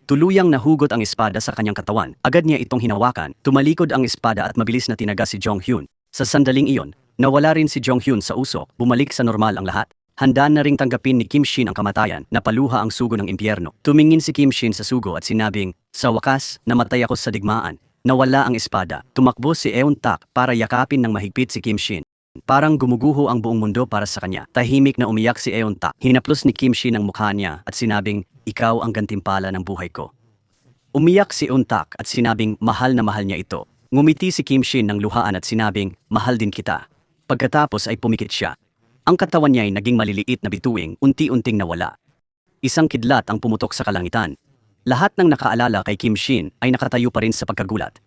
Tuluyang nahugot ang espada sa kanyang katawan. Agad niya itong hinawakan, tumalikod ang espada at mabilis na tinaga si Jong-hyun. Sa sandaling iyon, nawala rin si Jong-hyun sa usok, bumalik sa normal ang lahat. Handa na ring tanggapin ni Kim Shin ang kamatayan, napaluha ang sugo ng impyerno. Tumingin si Kim Shin sa sugo at sinabing, "Sa wakas, namatay ako sa digmaan." Nawala ang espada. Tumakbo si Yoon-tak para yakapin ng mahigpit si Kim Shin. Parang gumuguho ang buong mundo para sa kanya. Tahimik na umiyak si Yoon-tak. Hinaplos ni Kim Shin ang mukha niya at sinabing, "Ikaw ang gantimpala ng buhay ko." Umiyak si Yoon-tak at sinabing mahal na mahal niya ito. Ngumiti si Kim Shin ng luhaan at sinabing, "Mahal din kita." Pagkatapos ay pumikit siya. Ang katawan niya ay naging maliliit na bituing, unti-unting nawala. Isang kidlat ang pumutok sa kalangitan. Lahat ng nakaalala kay Kim Shin ay nakatayo pa rin sa pagkagulat.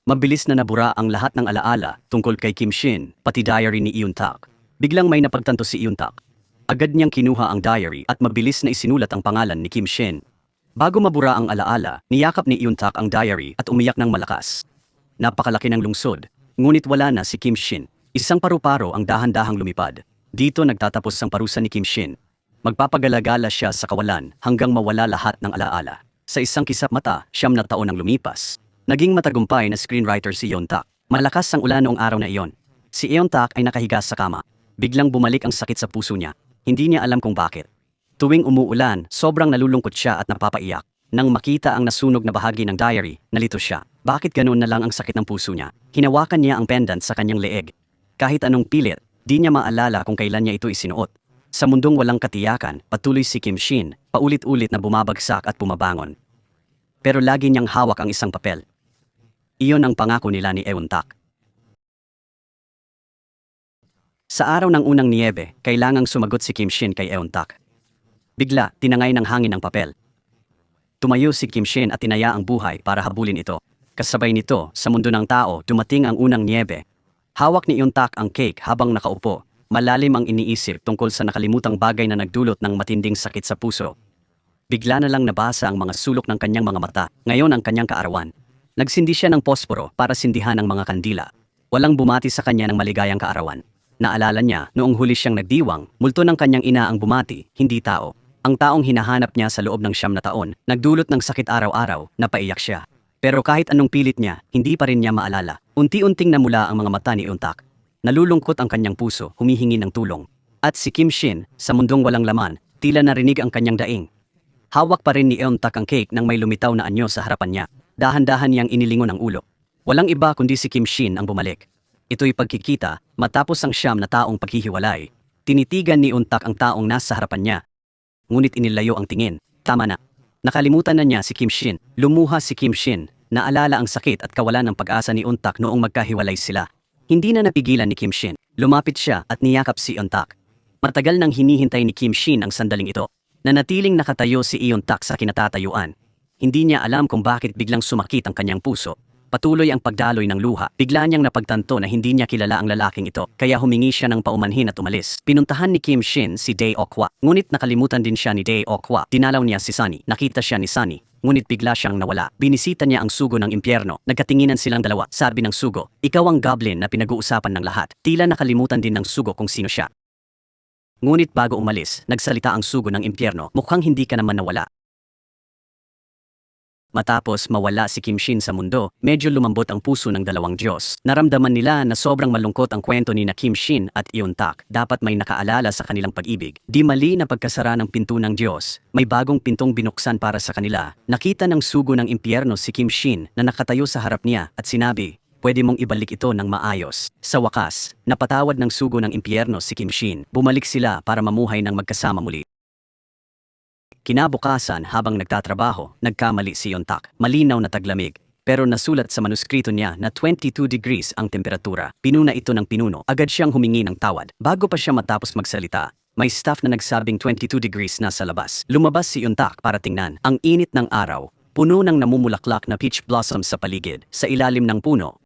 Mabilis na nabura ang lahat ng alaala tungkol kay Kim Shin, pati diary ni Yoon-tak. Biglang may napagtanto si Yoon-tak. Agad niyang kinuha ang diary at mabilis na isinulat ang pangalan ni Kim Shin. Bago mabura ang alaala, niyakap ni Yoon-tak ang diary at umiyak ng malakas. Napakalaki ng lungsod, ngunit wala na si Kim Shin. Isang paru-paro ang dahan-dahang lumipad. Dito nagtatapos ang parusa ni Kim Shin. Magpapagalagala siya sa kawalan hanggang mawala lahat ng alaala. Sa isang kisap mata, 9 na taon ang lumipas. Naging matagumpay na screenwriter si Yoon-tak. Malakas ang ulan noong araw na iyon. Si Yoon-tak ay nakahiga sa kama. Biglang bumalik ang sakit sa puso niya. Hindi niya alam kung bakit. Tuwing umuulan, sobrang nalulungkot siya at napapaiyak. Nang makita ang nasunog na bahagi ng diary, nalito siya. Bakit ganoon na lang ang sakit ng puso niya? Hinawakan niya ang pendant sa kanyang leeg. Kahit anong pilit, di niya maalala kung kailan niya ito isinuot. Sa mundong walang katiyakan, patuloy si Kim Shin, paulit-ulit na bumabagsak at bumabangon. Pero lagi niyang hawak ang isang papel. Iyon ang pangako nila ni Yoon-tak. Sa araw ng unang niyebe, kailangang sumagot si Kim Shin kay Yoon-tak. Bigla, tinangay ng hangin ang papel. Tumayo si Kim Shin at tinaya ang buhay para habulin ito. Kasabay nito, sa mundo ng tao, dumating ang unang niyebe. Hawak ni Yoon-tak ang cake habang nakaupo. Malalim ang iniisip tungkol sa nakalimutang bagay na nagdulot ng matinding sakit sa puso. Bigla na lang nabasa ang mga sulok ng kanyang mga mata. Ngayon ang kanyang kaarawan. Nagsindi siya ng posporo para sindihan ang mga kandila. Walang bumati sa kanya ng maligayang kaarawan. Naalala niya, noong huli siyang nagdiwang, multo ng kanyang ina ang bumati, hindi tao. Ang taong hinahanap niya sa loob ng 9 na taon, nagdulot ng sakit araw-araw, napaiyak siya. Pero kahit anong pilit niya, hindi pa rin niya maalala. Unti-unting namula ang mga mata ni Yoon-tak. Nalulungkot ang kanyang puso, humihingi ng tulong. At si Kim Shin, sa mundong walang laman, tila narinig ang kanyang daing. Hawak pa rin ni Yoon-tak ang cake nang may lumitaw na anyo sa harapan niya. Dahan-dahan niyang inilingon ang ulo. Walang iba kundi si Kim Shin ang bumalik. Ito'y pagkikita, matapos ang 9 na taong paghihiwalay. Tinitigan ni Yoon-tak ang taong nasa harapan niya. Ngunit inilayo ang tingin. Tama na. Nakalimutan na niya si Kim Shin. Lumuha si Kim Shin. Naalala ang sakit at kawalan ng pag-asa ni Yoon-tak noong magkahiwalay sila. Hindi na napigilan ni Kim Shin. Lumapit siya at niyakap si Eun-tak. Matagal nang hinihintay ni Kim Shin ang sandaling ito. Nanatiling nakatayo si Eun-tak sa kinatatayuan. Hindi niya alam kung bakit biglang sumakit ang kanyang puso. Patuloy ang pagdaloy ng luha. Bigla niyang napagtanto na hindi niya kilala ang lalaking ito, kaya humingi siya ng paumanhin at umalis. Pinuntahan ni Kim Shin si Dae Ok-hwa, ngunit nakalimutan din siya ni Dae Ok-hwa. Dinalaw niya si Sunny. Nakita siya ni Sunny, ngunit bigla siyang nawala. Binisita niya ang sugo ng impyerno. Nagkatinginan silang dalawa. Sabi ng sugo, "Ikaw ang goblin na pinag-uusapan ng lahat." Tila nakalimutan din ng sugo kung sino siya. Ngunit bago umalis, nagsalita ang sugo ng impyerno, "Mukhang hindi ka naman nawala." Matapos mawala si Kim Shin sa mundo, medyo lumambot ang puso ng dalawang Diyos. Naramdaman nila na sobrang malungkot ang kwento ni na Kim Shin at Eun-tak. Dapat may nakaalala sa kanilang pag-ibig. Di mali na pagkasara ng pinto ng Diyos, may bagong pintong binuksan para sa kanila. Nakita ng sugo ng impyerno si Kim Shin na nakatayo sa harap niya at sinabi, "Pwede mong ibalik ito ng maayos." Sa wakas, napatawad ng sugo ng impyerno si Kim Shin. Bumalik sila para mamuhay ng magkasama muli. Kinabukasan habang nagtatrabaho, nagkamali si Eun-tak. Malinaw na taglamig. Pero nasulat sa manuskrito niya na 22 degrees ang temperatura. Pinuna ito ng pinuno. Agad siyang humingi ng tawad. Bago pa siya matapos magsalita, may staff na nagsabing 22 degrees na sa labas. Lumabas si Eun-tak para tingnan. Ang init ng araw, puno ng namumulaklak na peach blossoms sa paligid. Sa ilalim ng puno,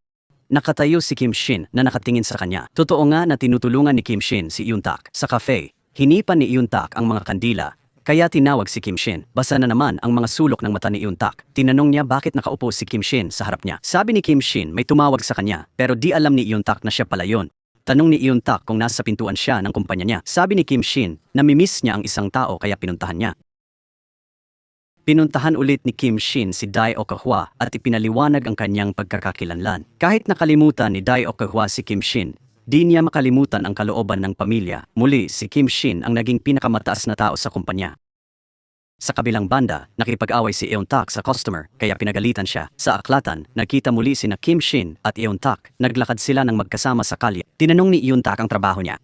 nakatayo si Kim Shin na nakatingin sa kanya. Totoo nga na tinutulungan ni Kim Shin si Eun-tak. Sa cafe, hinipan ni Eun-tak ang mga kandila. Kaya tinawag si Kim Shin. Basa na naman ang mga sulok ng mata ni Eun-tak. Tinanong niya bakit nakaupo si Kim Shin sa harap niya. Sabi ni Kim Shin may tumawag sa kanya, pero di alam ni Eun-tak na siya pala yun. Tanong ni Eun-tak kung nasa pintuan siya ng kumpanya niya. Sabi ni Kim Shin na mimiss niya ang isang tao kaya pinuntahan niya. Pinuntahan ulit ni Kim Shin si Dae Ok-hwa at ipinaliwanag ang kanyang pagkakakilanlan. Kahit nakalimutan ni Dae Ok-hwa si Kim Shin, di niya makalimutan ang kalooban ng pamilya. Muli, si Kim Shin ang naging pinakamataas na tao sa kumpanya. Sa kabilang banda, nakipag-away si Eun-tak sa customer, kaya pinagalitan siya. Sa aklatan, nakita muli sina Kim Shin at Eun-tak. Naglakad sila ng magkasama sa kalye. Tinanong ni Eun-tak ang trabaho niya.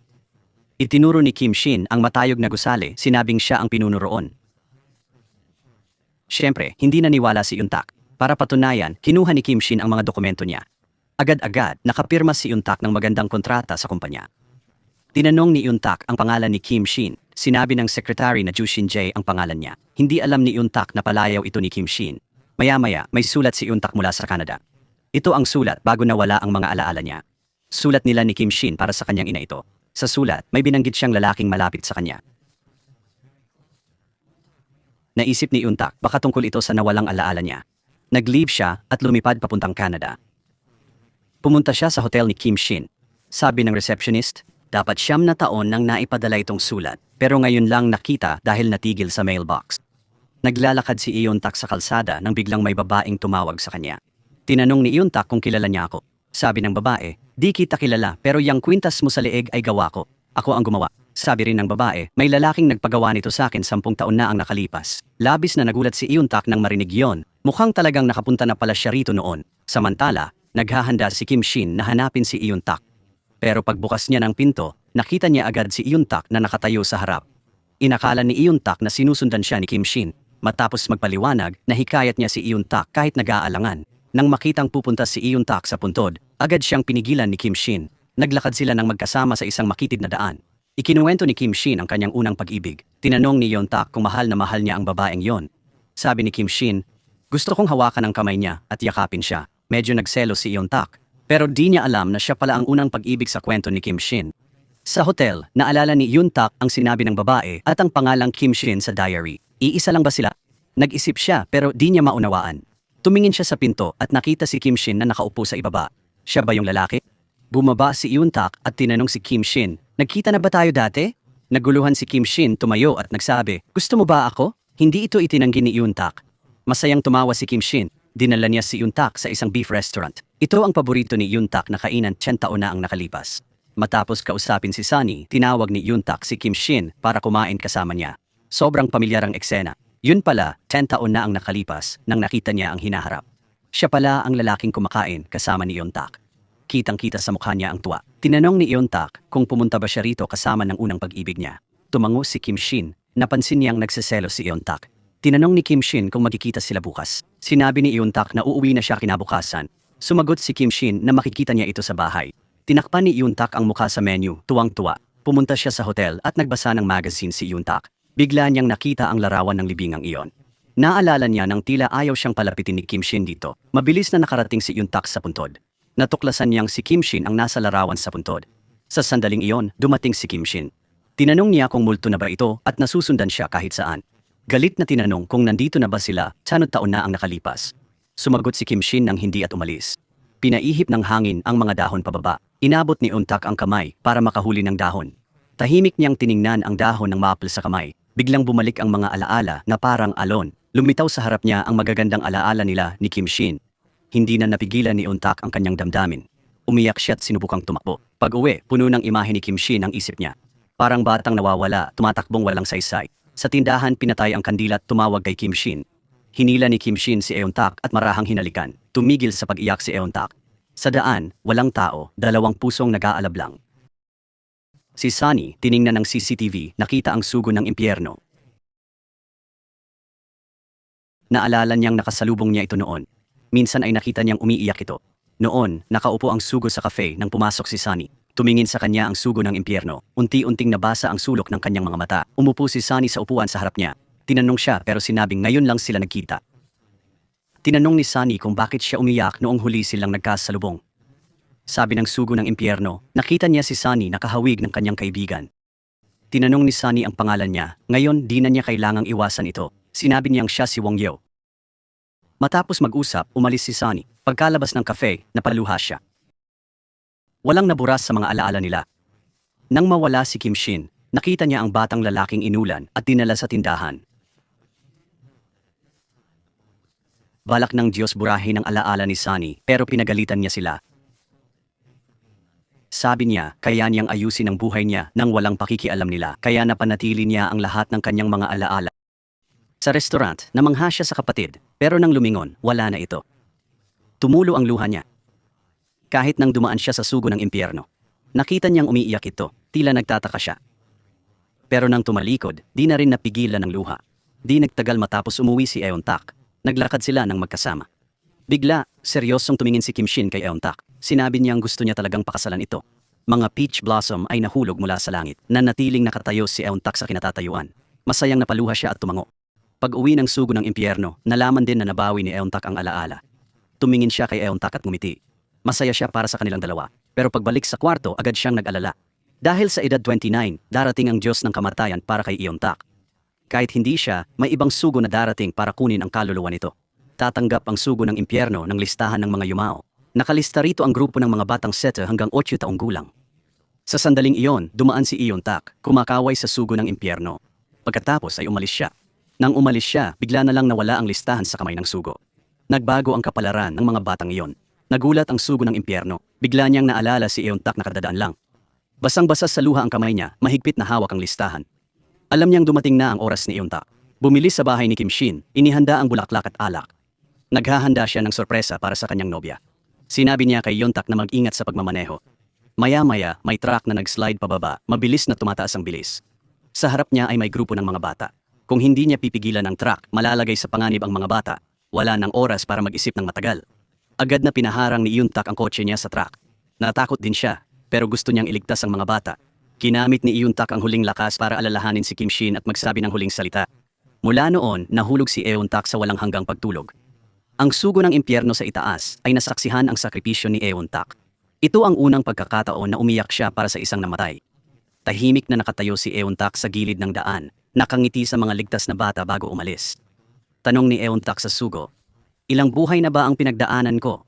Itinuro ni Kim Shin ang matayog na gusali, sinabing siya ang pinuno roon. Siyempre, hindi naniwala si Eun-tak. Para patunayan, kinuha ni Kim Shin ang mga dokumento niya. Agad-agad, nakapirma si Eun-tak ng magandang kontrata sa kumpanya. Tinanong ni Eun-tak ang pangalan ni Kim Shin. Sinabi ng secretary na Ju Shin-jae ang pangalan niya. Hindi alam ni Eun-tak na palayaw ito ni Kim Shin. Maya-maya, may sulat si Eun-tak mula sa Canada. Ito ang sulat bago nawala ang mga alaala niya. Sulat nila ni Kim Shin para sa kanyang ina ito. Sa sulat, may binanggit siyang lalaking malapit sa kanya. Naisip ni Eun-tak baka tungkol ito sa nawalang alaala niya. Nag-leave siya at lumipad papuntang Canada. Pumunta siya sa hotel ni Kim Shin. Sabi ng receptionist, dapat 9 na taon nang naipadala itong sulat, pero ngayon lang nakita dahil natigil sa mailbox. Naglalakad si Eun-tak sa kalsada nang biglang may babaeng tumawag sa kanya. Tinanong ni Eun-tak kung kilala niya ako. Sabi ng babae, "Di kita kilala pero yang kwintas mo sa leeg ay gawa ko. Ako ang gumawa." Sabi rin ng babae, "May lalaking nagpagawa nito sa akin 10 taon na ang nakalipas." Labis na nagulat si Eun-tak nang marinig yon. Mukhang talagang nakapunta na pala siya rito noon. Samantala, naghahanda si Kim Shin na hanapin si Eun-tak. Pero pagbukas niya ng pinto, nakita niya agad si Eun-tak na nakatayo sa harap. Inakala ni Eun-tak na sinusundan siya ni Kim Shin. Matapos magpaliwanag, nahikayat niya si Eun-tak kahit nag-aalangan. Nang makitang pupunta si Eun-tak sa puntod, agad siyang pinigilan ni Kim Shin. Naglakad sila ng magkasama sa isang makitid na daan. Ikinuwento ni Kim Shin ang kanyang unang pag-ibig. Tinanong ni Eun-tak kung mahal na mahal niya ang babaeng yon. Sabi ni Kim Shin, "Gusto kong hawakan ang kamay niya at yakapin siya." Medyo nagselo si Eun-tak. Pero di niya alam na siya pala ang unang pag-ibig sa kwento ni Kim Shin. Sa hotel, naalala ni Eun-tak ang sinabi ng babae at ang pangalang Kim Shin sa diary. Iisa lang ba sila? Nag-isip siya pero di niya maunawaan. Tumingin siya sa pinto at nakita si Kim Shin na nakaupo sa ibaba. Siya ba yung lalaki? Bumaba si Eun-tak at tinanong si Kim Shin, "Nagkita na ba tayo dati?" Naguluhan si Kim Shin, tumayo at nagsabi, "Gusto mo ba ako?" Hindi ito itinanggi ni Eun-tak. Masayang tumawa si Kim Shin. Dinala niya si Eun-tak sa isang beef restaurant. Ito ang paborito ni Eun-tak na kainan 10 taon na ang nakalipas. Matapos kausapin si Sunny, tinawag ni Eun-tak si Kim Shin para kumain kasama niya. Sobrang pamilyar ang eksena. Yun pala, 10 taon na ang nakalipas nang nakita niya ang hinaharap. Siya pala ang lalaking kumakain kasama ni Eun-tak. Kitang-kita sa mukha niya ang tuwa. Tinanong ni Eun-tak kung pumunta ba siya rito kasama ng unang pag-ibig niya. Tumango si Kim Shin. Napansin niyang nagseselos si Eun-tak. Tinanong ni Kim Shin kung magkikita sila bukas. Sinabi ni Eun-tak na uuwi na siya kinabukasan. Sumagot si Kim Shin na makikita niya ito sa bahay. Tinakpan ni Yuntak ang mukha sa menu, tuwang-tuwa. Pumunta siya sa hotel at nagbasa ng magazine si Yuntak. Bigla niyang nakita ang larawan ng libingang iyon. Naalala niya nang tila ayaw siyang palapitin ni Kim Shin dito. Mabilis na nakarating si Yuntak sa puntod. Natuklasan niyang si Kim Shin ang nasa larawan sa puntod. Sa sandaling iyon, dumating si Kim Shin. Tinanong niya kung multo na ba ito at nasusundan siya kahit saan. Galit na tinanong kung nandito na ba sila, sanod taon na ang nakalipas. Sumagot si Kim Shin nang hindi at umalis. Pinaihip ng hangin ang mga dahon pababa. Inabot ni Yuntak ang kamay para makahuli ng dahon. Tahimik niyang tiningnan ang dahon ng maple sa kamay. Biglang bumalik ang mga alaala na parang alon. Lumitaw sa harap niya ang magagandang alaala nila ni Kim Shin. Hindi na napigilan ni Yuntak ang kanyang damdamin. Umiyak siya at sinubukang tumakbo. Pag-uwi, puno ng imahe ni Kim Shin ang isip niya. Parang batang nawawala, tumatakbong walang saysay. Sa tindahan, pinatay ang kandila at tumawag kay Kim Shin. Hinila ni Kim Shin si Yuntak at marahang hinalikan. Tumigil sa pag-iyak si Yuntak. Sa daan, walang tao, dalawang pusong nag-aalablang. Si Sunny, tiningnan ng CCTV, nakita ang sugo ng impyerno. Naalala niyang nakasalubong niya ito noon. Minsan ay nakita niyang umiiyak ito. Noon, nakaupo ang sugo sa cafe nang pumasok si Sunny. Tumingin sa kanya ang sugo ng impyerno. Unti-unting nabasa ang sulok ng kanyang mga mata. Umupo si Sunny sa upuan sa harap niya. Tinanong siya pero sinabing ngayon lang sila nagkita. Tinanong ni Sunny kung bakit siya umiyak noong huli silang nagkasalubong. Sabi ng sugo ng impyerno, nakita niya si Sunny nakahawig ng kanyang kaibigan. Tinanong ni Sunny ang pangalan niya, ngayon di na niya kailangang iwasan ito. Sinabi niyang siya si Wong Yeo. Matapos mag-usap, umalis si Sunny. Pagkalabas ng cafe, napaluha siya. Walang naburas sa mga alaala nila. Nang mawala si Kim Shin, nakita niya ang batang lalaking inulan at dinala sa tindahan. Balak ng Diyos burahin ang alaala ni Sunny pero pinagalitan niya sila. Sabi niya, kaya niyang ayusin ang buhay niya nang walang pakikialam nila, kaya napanatili niya ang lahat ng kanyang mga alaala. Sa restaurant, namangha siya sa kapatid, pero nang lumingon, wala na ito. Tumulo ang luha niya. Kahit nang dumaan siya sa sugo ng impyerno. Nakita niyang umiiyak ito, tila nagtataka siya. Pero nang tumalikod, di na rin napigilan ng luha. Di nagtagal matapos umuwi si Yuntak. Naglakad sila ng magkasama. Bigla, seryosong tumingin si Kim Shin kay Yuntak. Sinabi niyang gusto niya talagang pakasalan ito. Mga peach blossom ay nahulog mula sa langit. Nanatiling nakatayo si Yuntak sa kinatatayuan. Masayang napaluha siya at tumango. Pag-uwi ng sugo ng impyerno, nalaman din na nabawi ni Yuntak ang alaala. Tumingin siya kay Yuntak at ngumiti. Masaya siya para sa kanilang dalawa. Pero pagbalik sa kwarto, agad siyang nag-alala. Dahil sa edad 29, darating ang Diyos ng kamatayan para kay Yuntak. Kahit hindi siya, may ibang sugo na darating para kunin ang kaluluwa nito. Tatanggap ang sugo ng impyerno ng listahan ng mga yumao. Nakalista rito ang grupo ng mga batang 7 hanggang 8 taong gulang. Sa sandaling iyon, dumaan si Yuntak, kumakaway sa sugo ng impyerno. Pagkatapos ay umalis siya. Nang umalis siya, bigla na lang nawala ang listahan sa kamay ng sugo. Nagbago ang kapalaran ng mga batang iyon. Nagulat ang sugo ng impyerno. Bigla niyang naalala si Yuntak na kadadaan lang. Basang-basa sa luha ang kamay niya, mahigpit na hawak ang listahan. Alam niyang dumating na ang oras ni Yuntak. Bumilis sa bahay ni Kim Shin, inihanda ang bulaklak at alak. Naghahanda siya ng sorpresa para sa kanyang nobya. Sinabi niya kay Yuntak na mag-ingat sa pagmamaneho. Maya-maya, may truck na nag-slide pababa, mabilis na tumataas ang bilis. Sa harap niya ay may grupo ng mga bata. Kung hindi niya pipigilan ang truck, malalagay sa panganib ang mga bata. Wala nang oras para mag-isip ng matagal. Agad na pinaharang ni Yuntak ang kotse niya sa truck. Natakot din siya, pero gusto niyang iligtas ang mga bata. Kinamit ni Yuntak ang huling lakas para alalahanin si Kim Shin at magsabi ng huling salita. Mula noon, nahulog si Yuntak sa walang hanggang pagtulog. Ang sugo ng impyerno sa itaas ay nasaksihan ang sakripisyo ni Yuntak. Ito ang unang pagkakataon na umiyak siya para sa isang namatay. Tahimik na nakatayo si Yuntak sa gilid ng daan, nakangiti sa mga ligtas na bata bago umalis. Tanong ni Yuntak sa sugo, ilang buhay na ba ang pinagdaanan ko?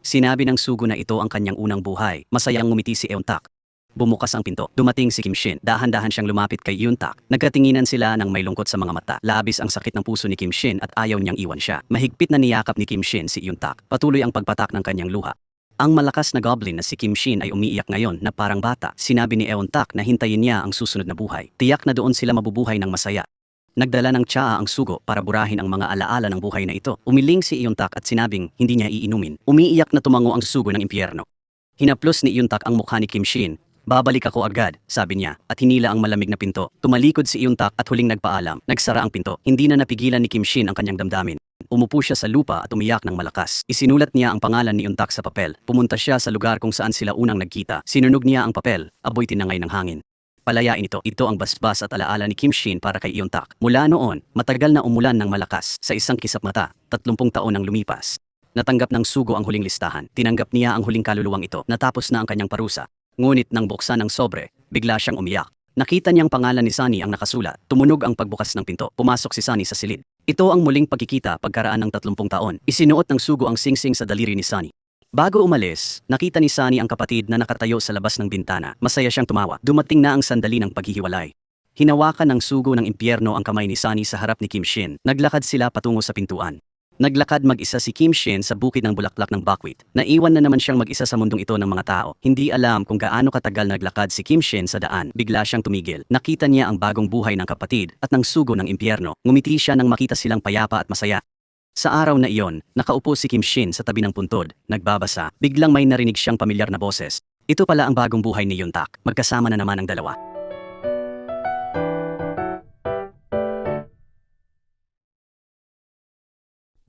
Sinabi ng sugo na ito ang kanyang unang buhay. Masayang ngumiti si Yuntak. Bumukas ang pinto. Dumating si Kim Shin. Dahan-dahan siyang lumapit kay Yuntak. Nagkatinginan sila ng may lungkot sa mga mata. Labis ang sakit ng puso ni Kim Shin at ayaw niyang iwan siya. Mahigpit na niyakap ni Kim Shin si Yuntak. Patuloy ang pagpatak ng kanyang luha. Ang malakas na goblin na si Kim Shin ay umiiyak ngayon na parang bata. Sinabi ni Yuntak na hintayin niya ang susunod na buhay. Tiyak na doon sila mabubuhay ng masaya. Nagdala ng tsaa ang sugo para burahin ang mga alaala ng buhay na ito. Umiling si Yuntak at sinabing hindi niya iinumin. Umiiyak na tumango ang sugo ng impyerno. Hinaplos ni Yuntak ang mukha ni Kim Shin. Babalik ako agad, sabi niya, at hinila ang malamig na pinto. Tumalikod si Yuntak at huling nagpaalam. Nagsara ang pinto. Hindi na napigilan ni Kim Shin ang kanyang damdamin. Umupo siya sa lupa at umiyak ng malakas. Isinulat niya ang pangalan ni Yuntak sa papel. Pumunta siya sa lugar kung saan sila unang nagkita. Sinunog niya ang papel, apoy tinangay ng hangin. Palayain ito. Ito ang basbas at alaala ni Kim Shin para kay Yuntak. Mula noon, matagal na umulan ng malakas. Sa isang kisap mata, 30 taon ang lumipas. Natanggap ng sugo ang huling listahan. Tinanggap niya ang huling kaluluwang ito. Natapos na ang kanyang parusa. Ngunit nang buksan ang sobre, bigla siyang umiyak. Nakita niyang pangalan ni Sunny ang nakasulat. Tumunog ang pagbukas ng pinto. Pumasok si Sunny sa silid. Ito ang muling pagkikita pagkaraan ng 30 taon. Isinuot ng sugo ang singsing sa daliri ni Sunny. Bago umalis, nakita ni Sunny ang kapatid na nakatayo sa labas ng bintana. Masaya siyang tumawa. Dumating na ang sandali ng paghihiwalay. Hinawakan ng sugo ng impyerno ang kamay ni Sunny sa harap ni Kim Shin. Naglakad sila patungo sa pintuan. Naglakad mag-isa si Kim Shin sa bukid ng bulaklak ng buckwheat. Naiwan na naman siyang mag-isa sa mundong ito ng mga tao. Hindi alam kung gaano katagal naglakad si Kim Shin sa daan. Bigla siyang tumigil. Nakita niya ang bagong buhay ng kapatid at ng sugo ng impyerno. Ngumiti siya nang makita silang payapa at masaya. Sa araw na iyon, nakaupo si Kim Shin sa tabi ng puntod, nagbabasa. Biglang may narinig siyang pamilyar na boses. Ito pala ang bagong buhay ni Yuntak. Magkasama na naman ang dalawa.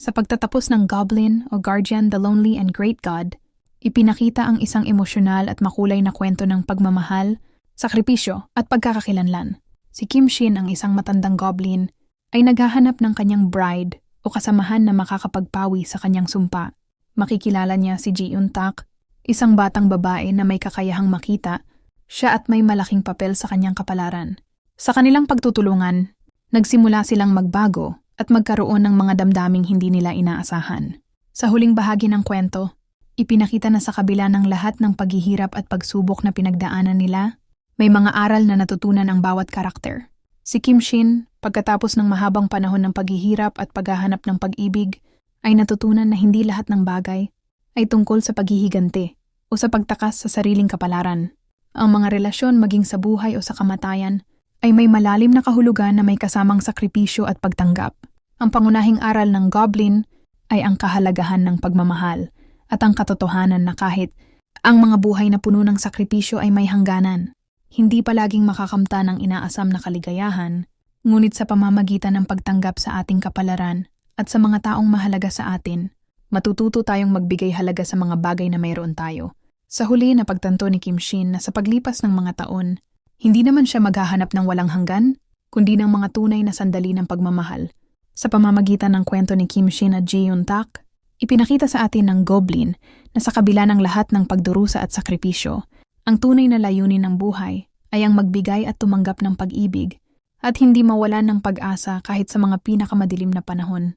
Sa pagtatapos ng Goblin o Guardian the Lonely and Great God, ipinakita ang isang emosyonal at makulay na kwento ng pagmamahal, sakripisyo at pagkakakilanlan. Si Kim Shin, ang isang matandang goblin, ay naghahanap ng kanyang bride o kasamahan na makakapagpawi sa kanyang sumpa. Makikilala niya si Ji Yuntak, isang batang babae na may kakayahang makita, siya at may malaking papel sa kanyang kapalaran. Sa kanilang pagtutulungan, nagsimula silang magbago at magkaroon ng mga damdaming hindi nila inaasahan. Sa huling bahagi ng kwento, ipinakita na sa kabila ng lahat ng paghihirap at pagsubok na pinagdaanan nila, may mga aral na natutunan ang bawat karakter. Si Kim Shin, pagkatapos ng mahabang panahon ng paghihirap at paghahanap ng pag-ibig, ay natutunan na hindi lahat ng bagay ay tungkol sa paghihiganti o sa pagtakas sa sariling kapalaran. Ang mga relasyon maging sa buhay o sa kamatayan ay may malalim na kahulugan na may kasamang sakripisyo at pagtanggap. Ang pangunahing aral ng Goblin ay ang kahalagahan ng pagmamahal at ang katotohanan na kahit ang mga buhay na puno ng sakripisyo ay may hangganan, hindi palaging makakamtan ng inaasam na kaligayahan, ngunit sa pamamagitan ng pagtanggap sa ating kapalaran at sa mga taong mahalaga sa atin, matututo tayong magbigay halaga sa mga bagay na mayroon tayo. Sa huli, napagtanto ni Kim Shin na sa paglipas ng mga taon, hindi naman siya maghahanap ng walang hanggan, kundi ng mga tunay na sandali ng pagmamahal. Sa pamamagitan ng kwento ni Kim Shin at Ji Yuntak, ipinakita sa atin ng Goblin na sa kabila ng lahat ng pagdurusa at sakripisyo, ang tunay na layunin ng buhay ay ang magbigay at tumanggap ng pag-ibig at hindi mawalan ng pag-asa kahit sa mga pinakamadilim na panahon.